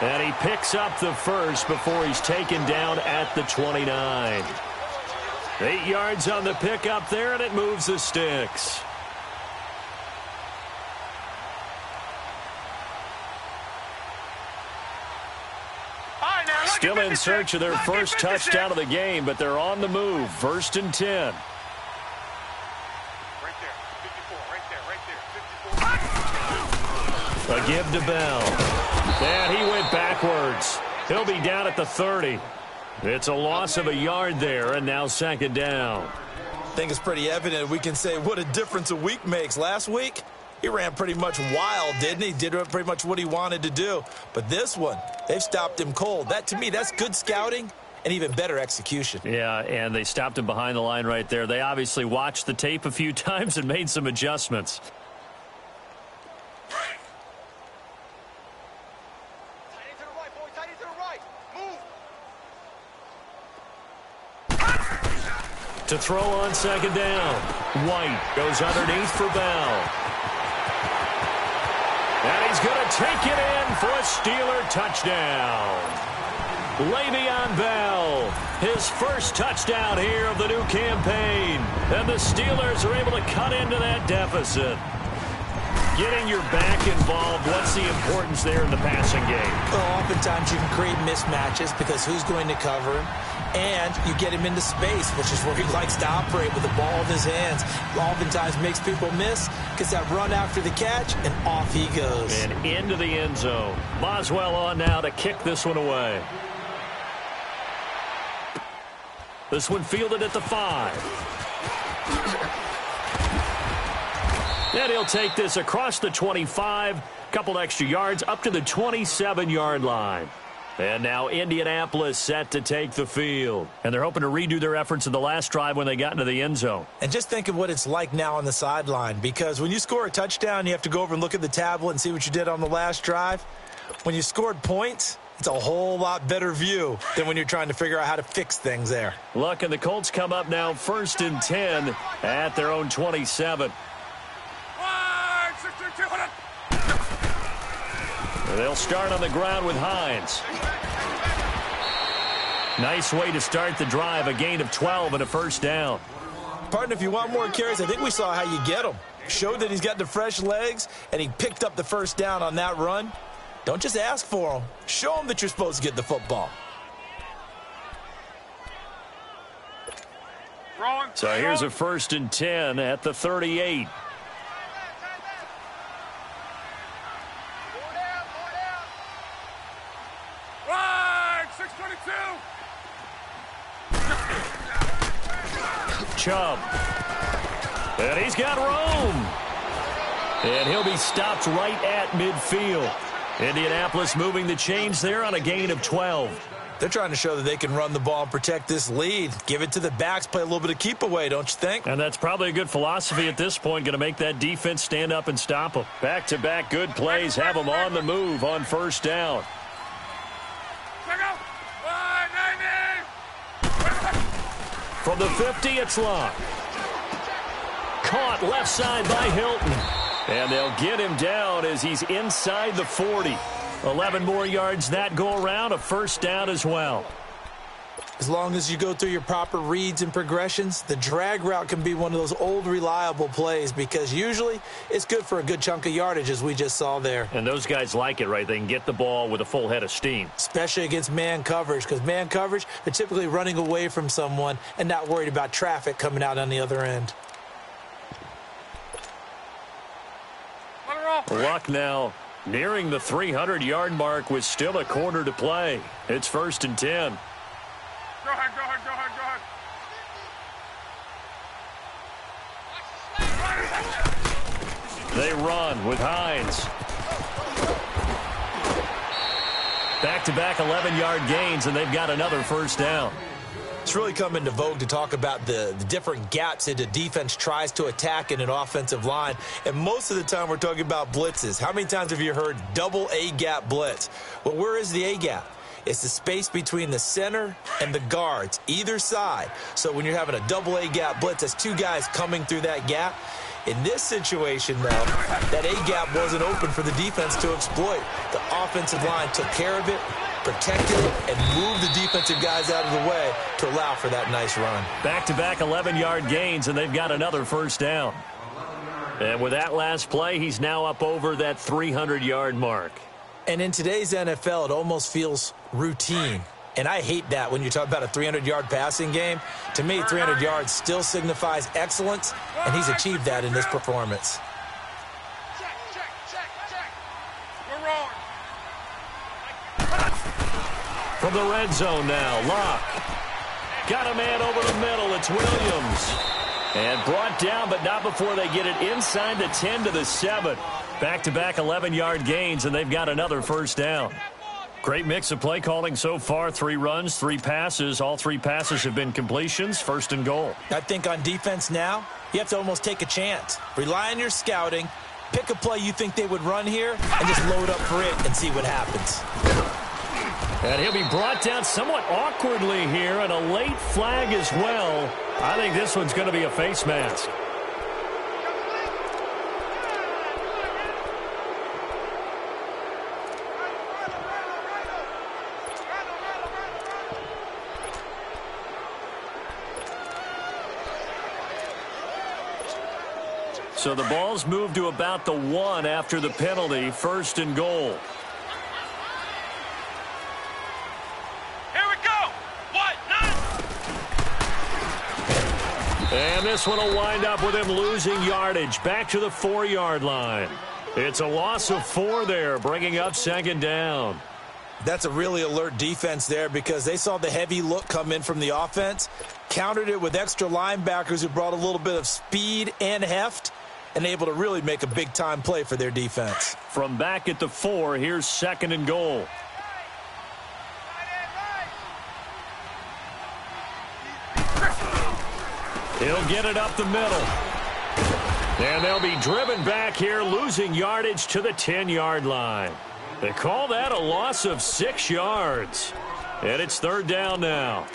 And he picks up the first before he's taken down at the 29. 8 yards on the pickup there, and it moves the sticks. Still in search of their first touchdown of the game, but they're on the move. 1st and 10. Right there, 54, right there, 54. A give to Bell. And he went backwards. He'll be down at the 30. It's a loss of a yard there, and now 2nd down. I think it's pretty evident we can say what a difference a week makes. Last week, he ran pretty much wild, didn't he? Did pretty much what he wanted to do. But this one, they've stopped him cold. That, to me, that's good scouting and even better execution. Yeah, and they stopped him behind the line right there. They obviously watched the tape a few times and made some adjustments. To throw on 2nd down. White goes underneath for Bell. And he's going to take it in for a Steeler touchdown. Le'Veon Bell, his first touchdown here of the new campaign. And the Steelers are able to cut into that deficit. Getting your back involved, what's the importance there in the passing game? Well, oftentimes you can create mismatches because who's going to cover him? And you get him into space, which is where he likes to operate with the ball in his hands. Oftentimes makes people miss, gets that run after the catch, and off he goes. And into the end zone. Boswell on now to kick this one away. This one fielded at the 5. And he'll take this across the 25, couple extra yards up to the 27-yard line. And now Indianapolis set to take the field. And they're hoping to redo their efforts in the last drive when they got into the end zone. And just think of what it's like now on the sideline, because when you score a touchdown, you have to go over and look at the tablet and see what you did on the last drive. When you scored points, it's a whole lot better view than when you're trying to figure out how to fix things there. Look, and the Colts come up now 1st and 10 at their own 27. They'll start on the ground with Hines. Nice way to start the drive, a gain of 12 and a 1st down. Partner, if you want more carries, I think we saw how you get him. Showed that he's got the fresh legs, and he picked up the 1st down on that run. Don't just ask for him. Show him that you're supposed to get the football. So here's a 1st and 10 at the 38. Chubb. And he's got room. And he'll be stopped right at midfield. Indianapolis moving the chains there on a gain of 12. They're trying to show that they can run the ball and protect this lead. Give it to the backs, play a little bit of keep away, don't you think? And that's probably a good philosophy at this point, going to make that defense stand up and stop them. Back-to-back good plays, have them on the move on first down. From the 50, it's Locke. Caught left side by Hilton. And they'll get him down as he's inside the 40. 11 more yards that go around, a first down as well. As long as you go through your proper reads and progressions, the drag route can be one of those old reliable plays because usually it's good for a good chunk of yardage as we just saw there. And those guys like it, right? They can get the ball with a full head of steam. Especially against man coverage because man coverage, they're typically running away from someone and not worried about traffic coming out on the other end. Luck now nearing the 300-yard mark with still a quarter to play. It's 1st and 10. Go ahead, go ahead, go ahead, go ahead. They run with Hines. Back-to-back 11-yard gains, and they've got another first down. It's really come into vogue to talk about the different gaps that the defense tries to attack in an offensive line. And most of the time we're talking about blitzes. How many times have you heard double A-gap blitz? Well, where is the A-gap? It's the space between the center and the guards, either side. So when you're having a double A-gap blitz, that's two guys coming through that gap. In this situation, though, that A-gap wasn't open for the defense to exploit. The offensive line took care of it, protected it, and moved the defensive guys out of the way to allow for that nice run. Back-to-back 11-yard gains, and they've got another first down. And with that last play, he's now up over that 300-yard mark. And in today's NFL, it almost feels routine. And I hate that when you talk about a 300-yard passing game. To me, 300 yards still signifies excellence, and he's achieved that in this performance. Check, check, check, check. We're wrong. From the red zone now, Locke. Got a man over the middle. It's Williams. And brought down, but not before they get it inside the 10 to the 7. Back-to-back 11-yard gains, and they've got another first down. Great mix of play calling so far. 3 runs, 3 passes. All 3 passes have been completions. 1st and goal. I think on defense now, you have to almost take a chance. Rely on your scouting. Pick a play you think they would run here and just load up for it and see what happens. And he'll be brought down somewhat awkwardly here, and a late flag as well. I think this one's going to be a face mask. So the ball's moved to about the 1 after the penalty. 1st and goal. Here we go. What? And this one will wind up with him losing yardage. Back to the 4-yard line. It's a loss of 4 there, bringing up 2nd down. That's a really alert defense there because they saw the heavy look come in from the offense, countered it with extra linebackers who brought a little bit of speed and heft, and able to really make a big-time play for their defense. From back at the 4, here's 2nd and goal. He'll get it up the middle. And they'll be driven back here, losing yardage to the 10-yard line. They call that a loss of 6 yards. And it's 3rd down now.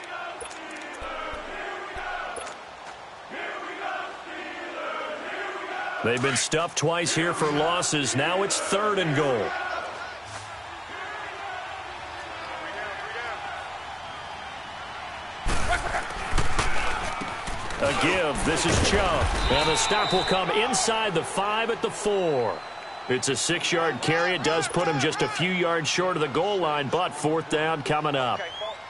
They've been stuffed twice here for losses. Now it's 3rd and goal. A give. This is Chubb. And the stop will come inside the 5 at the 4. It's a 6-yard carry. It does put him just a few yards short of the goal line, but 4th down coming up.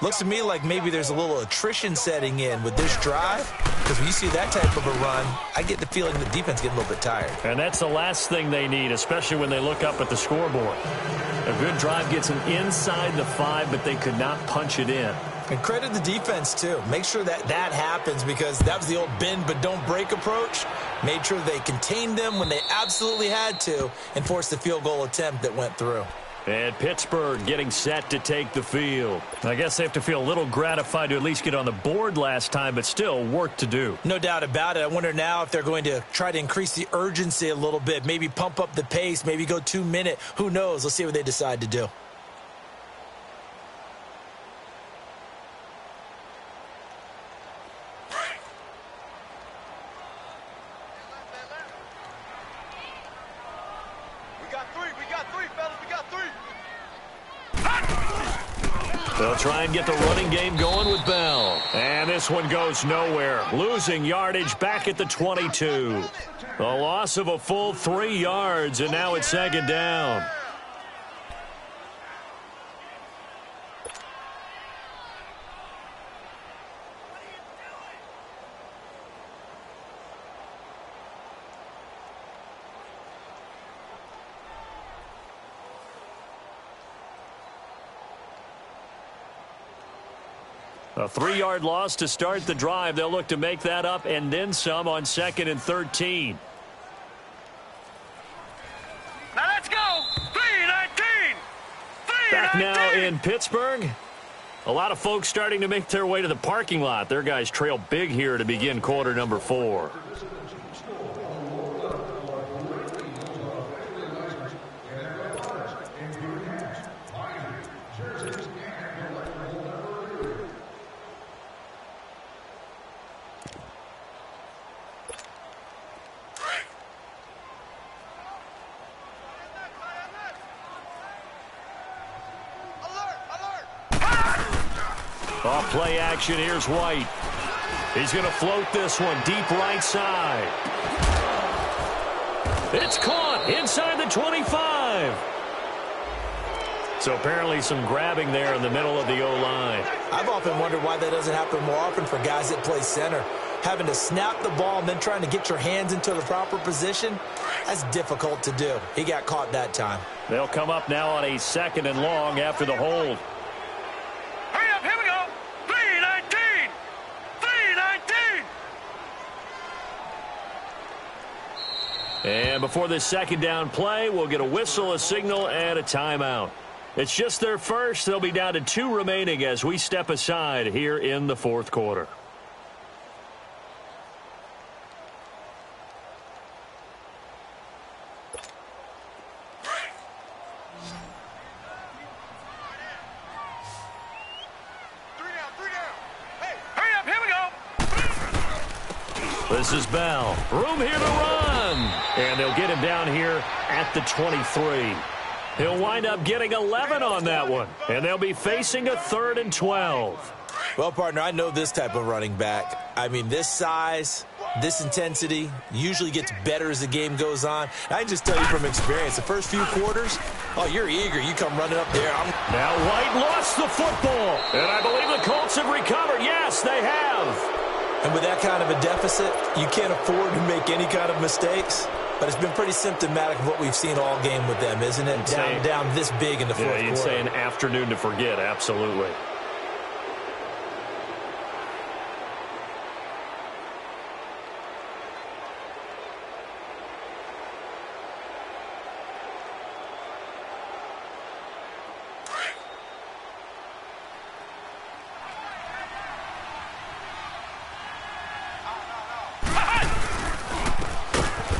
Looks to me like maybe there's a little attrition setting in with this drive, because when you see that type of a run, I get the feeling the defense getting a little bit tired. And that's the last thing they need, especially when they look up at the scoreboard. A good drive gets them inside the 5, but they could not punch it in. And credit the defense, too. Make sure that that happens because that was the old bend but don't break approach. Made sure they contained them when they absolutely had to and forced the field goal attempt that went through. And Pittsburgh getting set to take the field. I guess they have to feel a little gratified to at least get on the board last time, but still work to do. No doubt about it. I wonder now if they're going to try to increase the urgency a little bit, maybe pump up the pace, maybe go 2-minute. Who knows? Let's see what they decide to do. They'll try and get the running game going with Bell. And this one goes nowhere. Losing yardage back at the 22. A loss of a full 3 yards, and now it's 2nd down. A 3-yard loss to start the drive. They'll look to make that up and then some on 2nd and 13. Now let's go. 3-19. Back now in Pittsburgh. A lot of folks starting to make their way to the parking lot. Their guys trail big here to begin quarter number 4. Off play action, here's White. He's going to float this one deep right side. It's caught inside the 25. So apparently some grabbing there in the middle of the O-line. I've often wondered why that doesn't happen more often for guys that play center. Having to snap the ball and then trying to get your hands into the proper position, that's difficult to do. He got caught that time. They'll come up now on a 2nd and long after the hold. Hurry up, here we go. 3-19. 3-19. And before this 2nd down play, we'll get a whistle, a signal, and a timeout. It's just their first. They'll be down to 2 remaining as we step aside here in the 4th quarter. This is Bell. Room here to run. And they'll get him down here at the 23. He'll wind up getting 11 on that one. And they'll be facing a 3rd and 12. Well, partner, I know this type of running back. I mean, this size, this intensity usually gets better as the game goes on. I can just tell you from experience, the first few quarters, oh, you're eager. You come running up there. Now White lost the football. And I believe the Colts have recovered. Yes, they have. And with that kind of a deficit, you can't afford to make any kind of mistakes. But it's been pretty symptomatic of what we've seen all game with them, isn't it? Down this big in the 4th quarter. Yeah, you'd say an afternoon to forget, absolutely.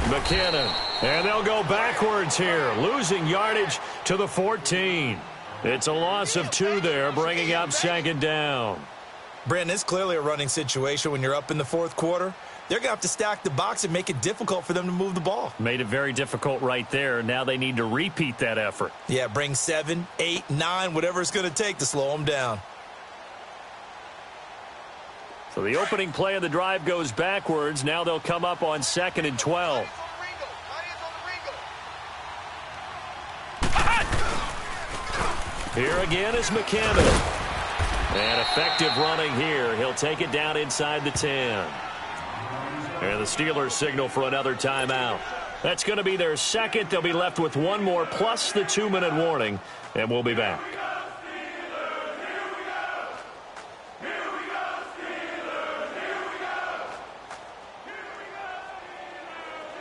McKinnon, and they'll go backwards here, losing yardage to the 14. It's a loss of 2 there, bringing up 2nd down. Brandon, it's clearly a running situation when you're up in the 4th quarter. They're going to have to stack the box and make it difficult for them to move the ball. Made it very difficult right there. Now they need to repeat that effort. Yeah, bring 7, 8, 9, whatever it's going to take to slow them down. So the opening play of the drive goes backwards. Now they'll come up on 2nd and 12. Here again is McKinnon. And effective running here. He'll take it down inside the 10. And the Steelers signal for another timeout. That's going to be their second. They'll be left with 1 more plus the 2-minute warning. And we'll be back.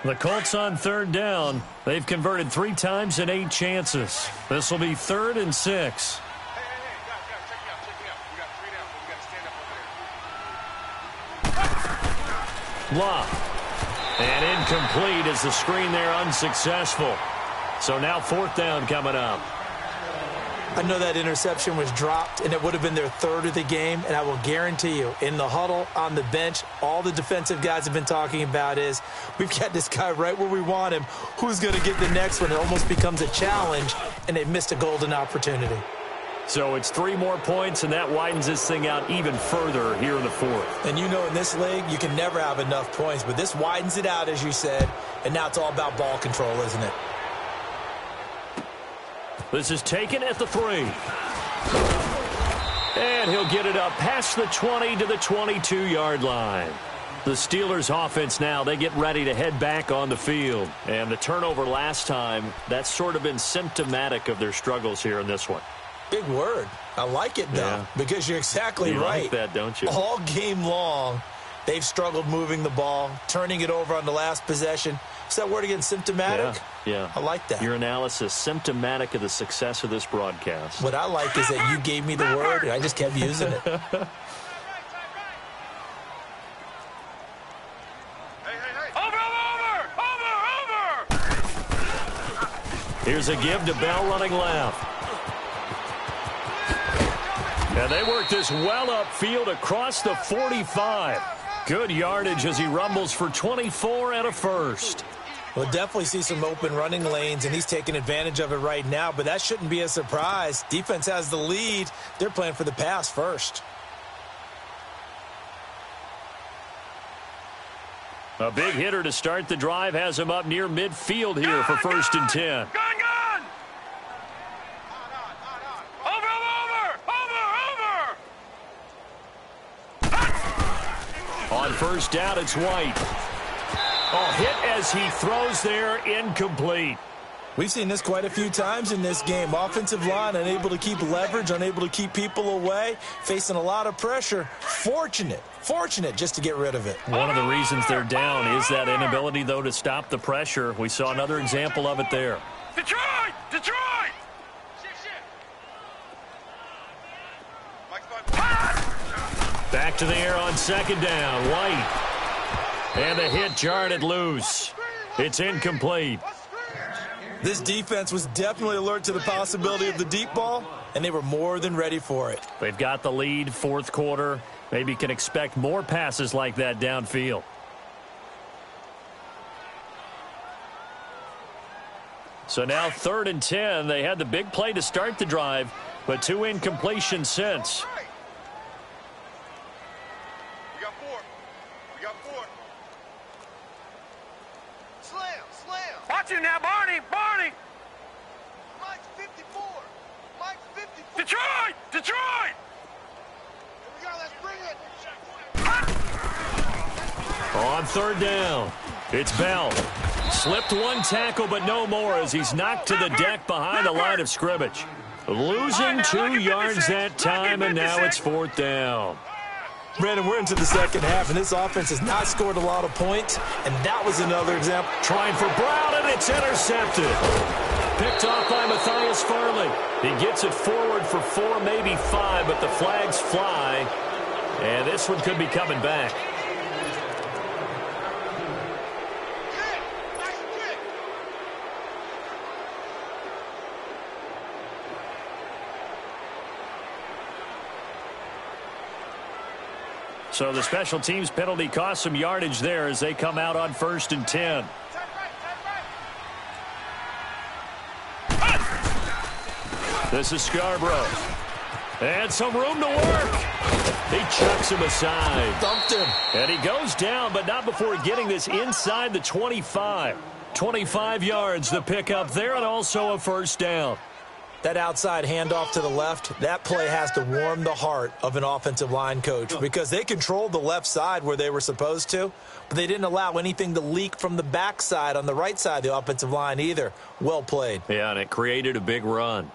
The Colts on third down. They've converted 3 times in 8 chances. This will be 3rd and 6. Hey, guys, check me out. We got 3 down, but we got to stand up over there. Blah. And incomplete as the screen there unsuccessful. So now 4th down coming up. I know that interception was dropped, and it would have been their 3rd of the game, and I will guarantee you, in the huddle, on the bench, all the defensive guys have been talking about is, we've got this guy right where we want him. Who's going to get the next one? It almost becomes a challenge, and they've missed a golden opportunity. So it's 3 more points, and that widens this thing out even further here in the 4th. And you know in this league, you can never have enough points, but this widens it out, as you said, and now it's all about ball control, isn't it? This is taken at the 3. And he'll get it up past the 20 to the 22-yard line. The Steelers offense now, they get ready to head back on the field. And the turnover last time, that's sort of been symptomatic of their struggles here in this one. Big word. I like it, though, because you're exactly right. You like that, don't you? All game long, they've struggled moving the ball, turning it over on the last possession. Is that word again, symptomatic? Yeah. I like that. Your analysis, symptomatic of the success of this broadcast. What I like is that you gave me the word, and I just kept using it. Hey. Over! Here's a give to Bell running left. And they work this well upfield across the 45. Good yardage as he rumbles for 24 and a first. We'll definitely see some open running lanes, and he's taking advantage of it right now, but that shouldn't be a surprise. Defense has the lead. They're playing for the pass first. A big hitter to start the drive has him up near midfield here for 1st and 10. Gun! Over! On 1st down, it's White. Oh, hit as he throws there, incomplete. We've seen this quite a few times in this game. Offensive line unable to keep leverage, unable to keep people away, facing a lot of pressure. Fortunate just to get rid of it. One of the reasons they're down is that inability, though, to stop the pressure. We saw another example of it there. Detroit! Back to the air on 2nd down. White. And the hit jarred it loose. It's incomplete. This defense was definitely alert to the possibility of the deep ball, and they were more than ready for it. They've got the lead, 4th quarter. Maybe can expect more passes like that downfield. So now 3rd and 10. They had the big play to start the drive, but 2 incompletions since. We got four. Slam! Watch it now, Barney! Mike's 54! Detroit! Here we go, let's bring it! On 3rd down, it's Bell. Slipped 1 tackle, but no more as he's knocked to the deck behind the line of scrimmage. Losing 2 yards that time, and now it's 4th down. Brandon, we're into the second half, and this offense has not scored a lot of points, and that was another example. Trying for Brown, and it's intercepted. Picked off by Matthias Farley. He gets it forward for 4, maybe 5, but the flags fly, and this one could be coming back. So the special teams penalty cost some yardage there as they come out on 1st and 10. This is Scarborough. And some room to work. He chucks him aside. Dumped him. And he goes down, but not before getting this inside the 25. 25 yards the pickup there, and also a 1st down. That outside handoff to the left, that play has to warm the heart of an offensive line coach because they controlled the left side where they were supposed to, but they didn't allow anything to leak from the backside on the right side of the offensive line either. Well played. Yeah, and it created a big run.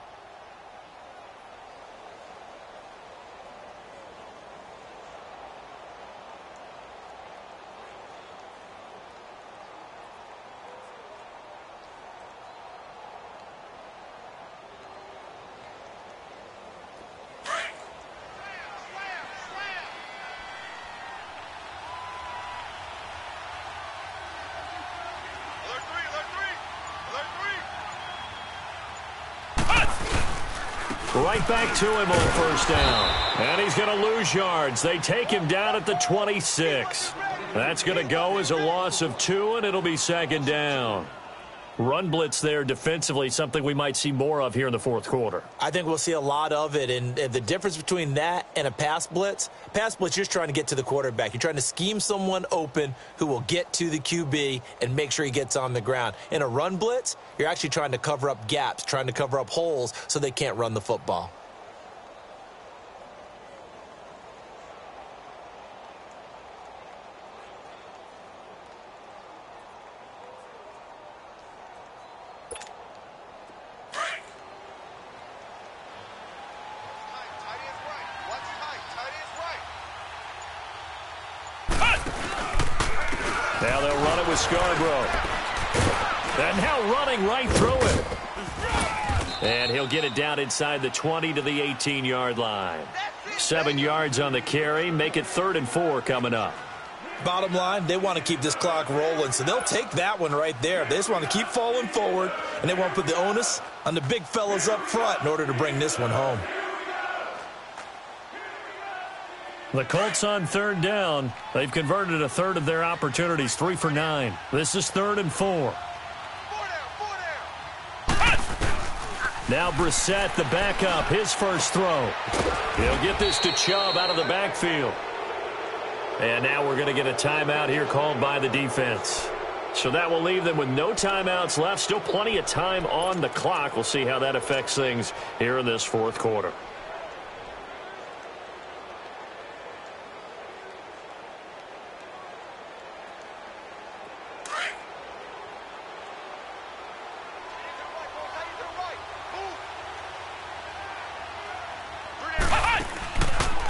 Right back to him on first down. And he's going to lose yards. They take him down at the 26. That's going to go as a loss of 2, and it'll be second down. Run blitz there defensively, something we might see more of here in the fourth quarter. I think we'll see a lot of it, and the difference between that and a pass blitz, you're just trying to get to the quarterback. You're trying to scheme someone open who will get to the QB and make sure he gets on the ground. In a run blitz, you're actually trying to cover up gaps, trying to cover up holes so they can't run the football. Now they'll run it with Scarborough. And now running right through it. And he'll get it down inside the 20 to the 18-yard line. 7 yards on the carry. Make it 3rd and 4 coming up. Bottom line, they want to keep this clock rolling, so they'll take that one right there. They just want to keep falling forward, and they want to put the onus on the big fellas up front in order to bring this one home. The Colts on 3rd down. They've converted a third of their opportunities, 3 for 9. This is 3rd and 4. Now Brissett, the backup, his first throw. He'll get this to Chubb out of the backfield. And now we're going to get a timeout here called by the defense. So that will leave them with no timeouts left. Still plenty of time on the clock. We'll see how that affects things here in this fourth quarter.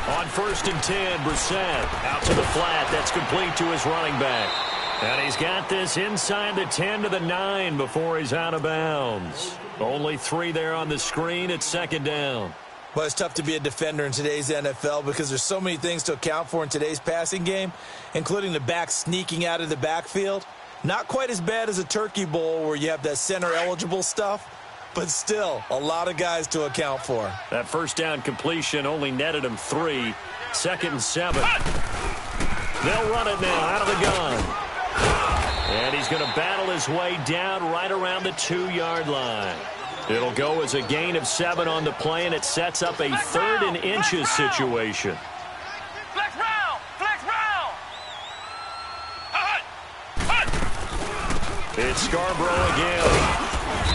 On 1st and 10, Brissett out to the flat. That's complete to his running back. And he's got this inside the 10 to the 9 before he's out of bounds. Only 3 there on the screen at 2nd down. Well, it's tough to be a defender in today's NFL because there's so many things to account for in today's passing game, including the back sneaking out of the backfield. Not quite as bad as a turkey bowl where you have that center-eligible stuff, but still a lot of guys to account for. That first down completion only netted him 3. 2nd and 7. They'll run it now out of the gun. And he's going to battle his way down right around the 2-yard line. It'll go as a gain of 7 on the play, and it sets up a 3rd and inches situation. Flex round! Flex round! It's Scarborough again.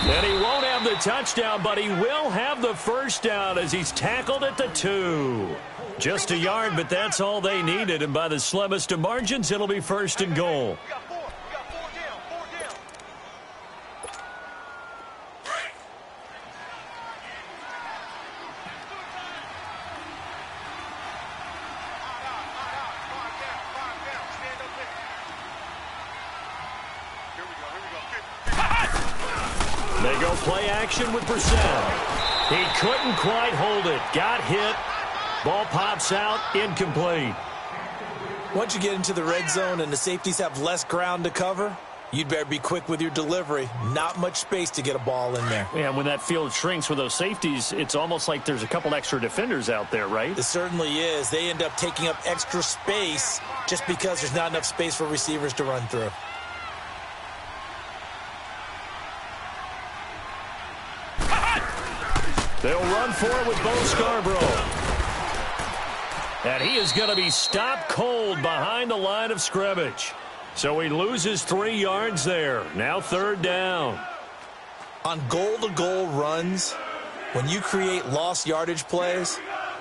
And he won't have the touchdown, but he will have the first down as he's tackled at the 2. Just a yard, but that's all they needed. And by the slimmest of margins, it'll be 1st and goal. We got 4 down, 4 down. Five down. Stand up there. Here we go. They go play action with Brissett. He couldn't quite hold it. Got hit. Ball pops out. Incomplete. Once you get into the red zone and the safeties have less ground to cover, you'd better be quick with your delivery. Not much space to get a ball in there. Yeah, when that field shrinks with those safeties, it's almost like there's a couple extra defenders out there, right? It certainly is. They end up taking up extra space just because there's not enough space for receivers to run through. They'll run for it with Bo Scarborough. And he is going to be stopped cold behind the line of scrimmage. So he loses 3 yards there. Now 3rd down. On goal-to-goal runs, when you create lost yardage plays,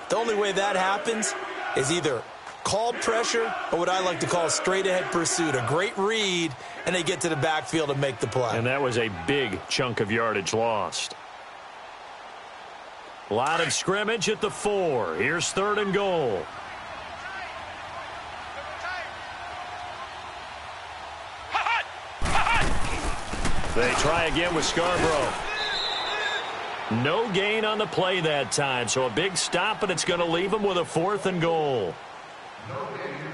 the only way that happens is either called pressure or what I like to call straight-ahead pursuit. A great read, and they get to the backfield and make the play. And that was a big chunk of yardage lost. Line of scrimmage at the 4. Here's 3rd and goal. They try again with Scarborough. No gain on the play that time, so a big stop, and it's going to leave them with a 4th and goal.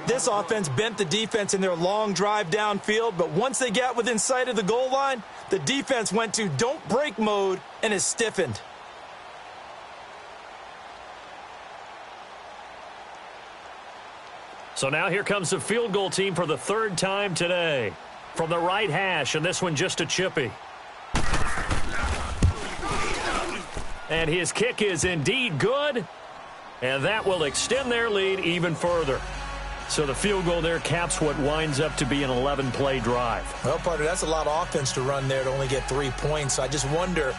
This offense bent the defense in their long drive downfield, but once they got within sight of the goal line, the defense went to don't break mode and is stiffened. So now here comes the field goal team for the third time today. From the right hash, and this one just a chippy. And his kick is indeed good, and that will extend their lead even further. So the field goal there caps what winds up to be an 11-play drive. Well, partner, that's a lot of offense to run there to only get 3 points. So I just wonder,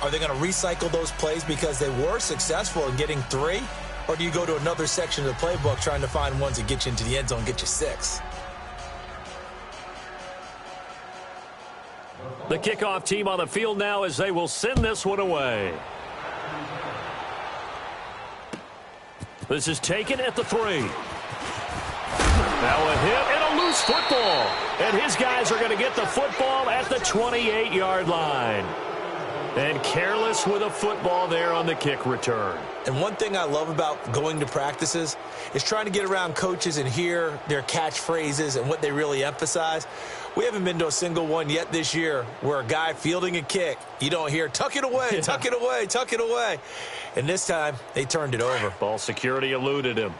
are they going to recycle those plays because they were successful in getting 3? Or do you go to another section of the playbook trying to find ones that get you into the end zone and get you 6? The kickoff team on the field now as they will send this one away. This is taken at the 3. Now a hit and a loose football. And his guys are going to get the football at the 28-yard line. And careless with a football there on the kick return. And one thing I love about going to practices is trying to get around coaches and hear their catchphrases and what they really emphasize. We haven't been to a single one yet this year where a guy fielding a kick, you don't hear, tuck it away, tuck it away, tuck it away. And this time, they turned it over. Ball security eluded him.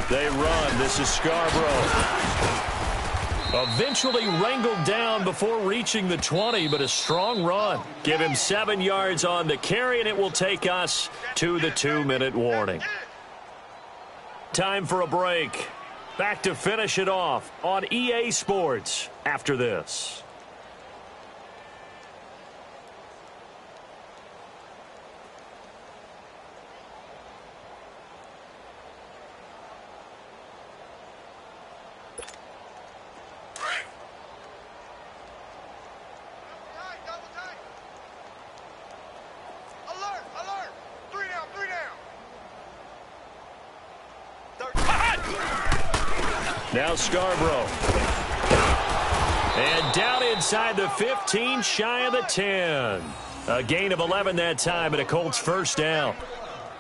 They run. This is Scarborough. Eventually wrangled down before reaching the 20, but a strong run. Give him 7 yards on the carry, and it will take us to the 2-minute warning. Time for a break. Back to finish it off on EA Sports after this. Now Scarborough. And down inside the 15, shy of the 10. A gain of 11 that time, and a Colts first down.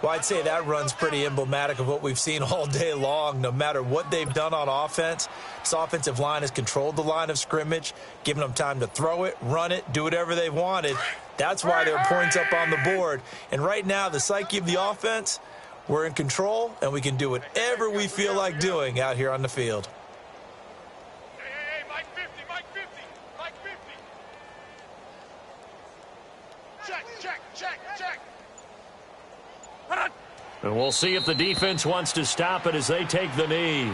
Well, I'd say that run's pretty emblematic of what we've seen all day long. No matter what they've done on offense, this offensive line has controlled the line of scrimmage, giving them time to throw it, run it, do whatever they wanted. That's why there are points up on the board. And right now, the psyche of the offense, we're in control, and we can do whatever we feel like doing out here on the field. Hey, Mike 50, Mike 50, Mike 50. Check. And we'll see if the defense wants to stop it as they take the knee.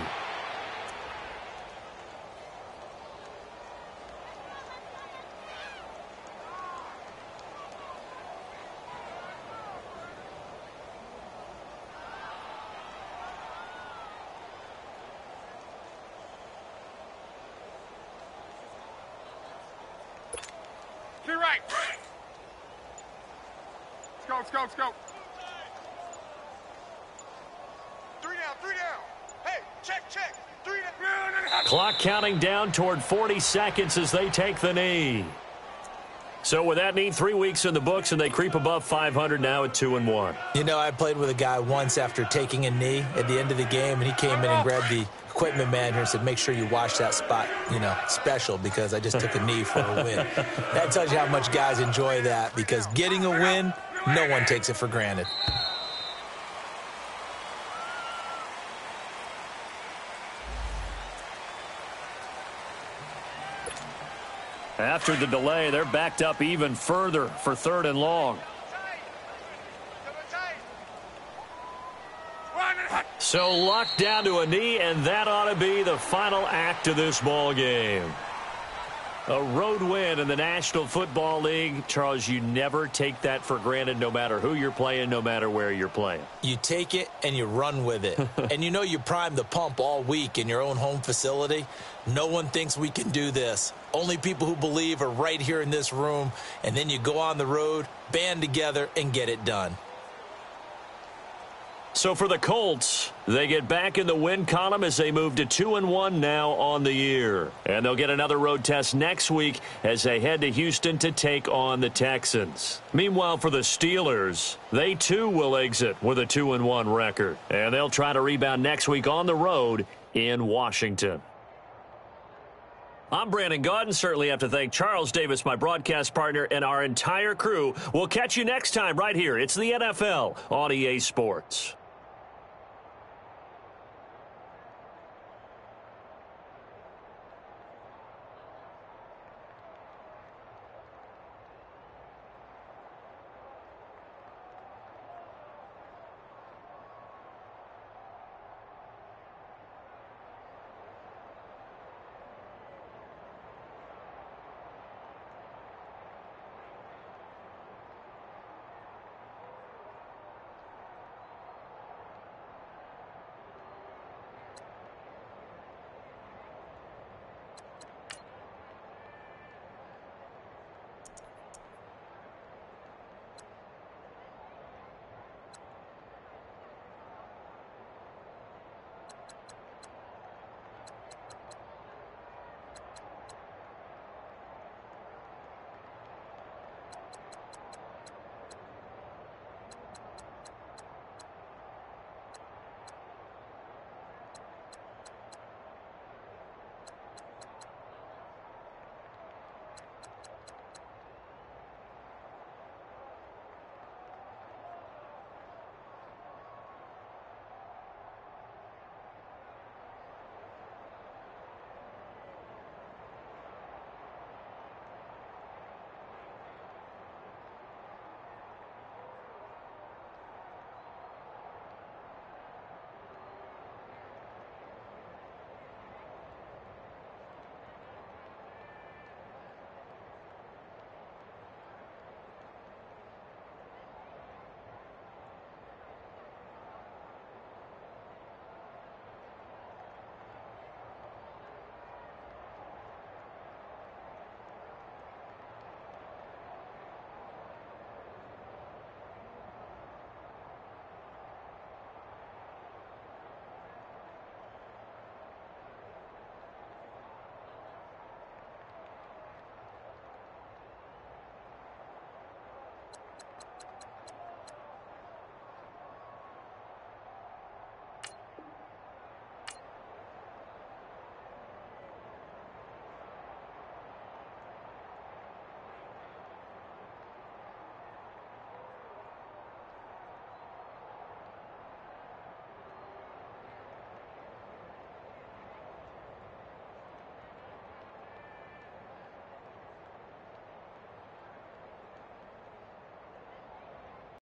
To your right. Let's go. 3 down. Hey, check. 3 down. Clock counting down toward 40 seconds as they take the knee. So with that knee, 3 weeks in the books, and they creep above 500 now at 2-1. You know, I played with a guy once after taking a knee at the end of the game, and he came in and grabbed the equipment manager and said, make sure you wash that spot, special, because I just took a knee for a win. That tells you how much guys enjoy that, because getting a win, no one takes it for granted. After the delay, they're backed up even further for 3rd and long. So Luck down to a knee, and that ought to be the final act of this ball game. A road win in the National Football League. Charles, you never take that for granted, no matter who you're playing, no matter where you're playing. You take it and you run with it. And you prime the pump all week in your own home facility. No one thinks we can do this. Only people who believe are right here in this room. And then you go on the road, band together, and get it done. So for the Colts, they get back in the win column as they move to 2-1 now on the year. And they'll get another road test next week as they head to Houston to take on the Texans. Meanwhile, for the Steelers, they too will exit with a 2-1 record. And they'll try to rebound next week on the road in Washington. I'm Brandon Gaudin. Certainly have to thank Charles Davis, my broadcast partner, and our entire crew. We'll catch you next time right here. It's the NFL on EA Sports.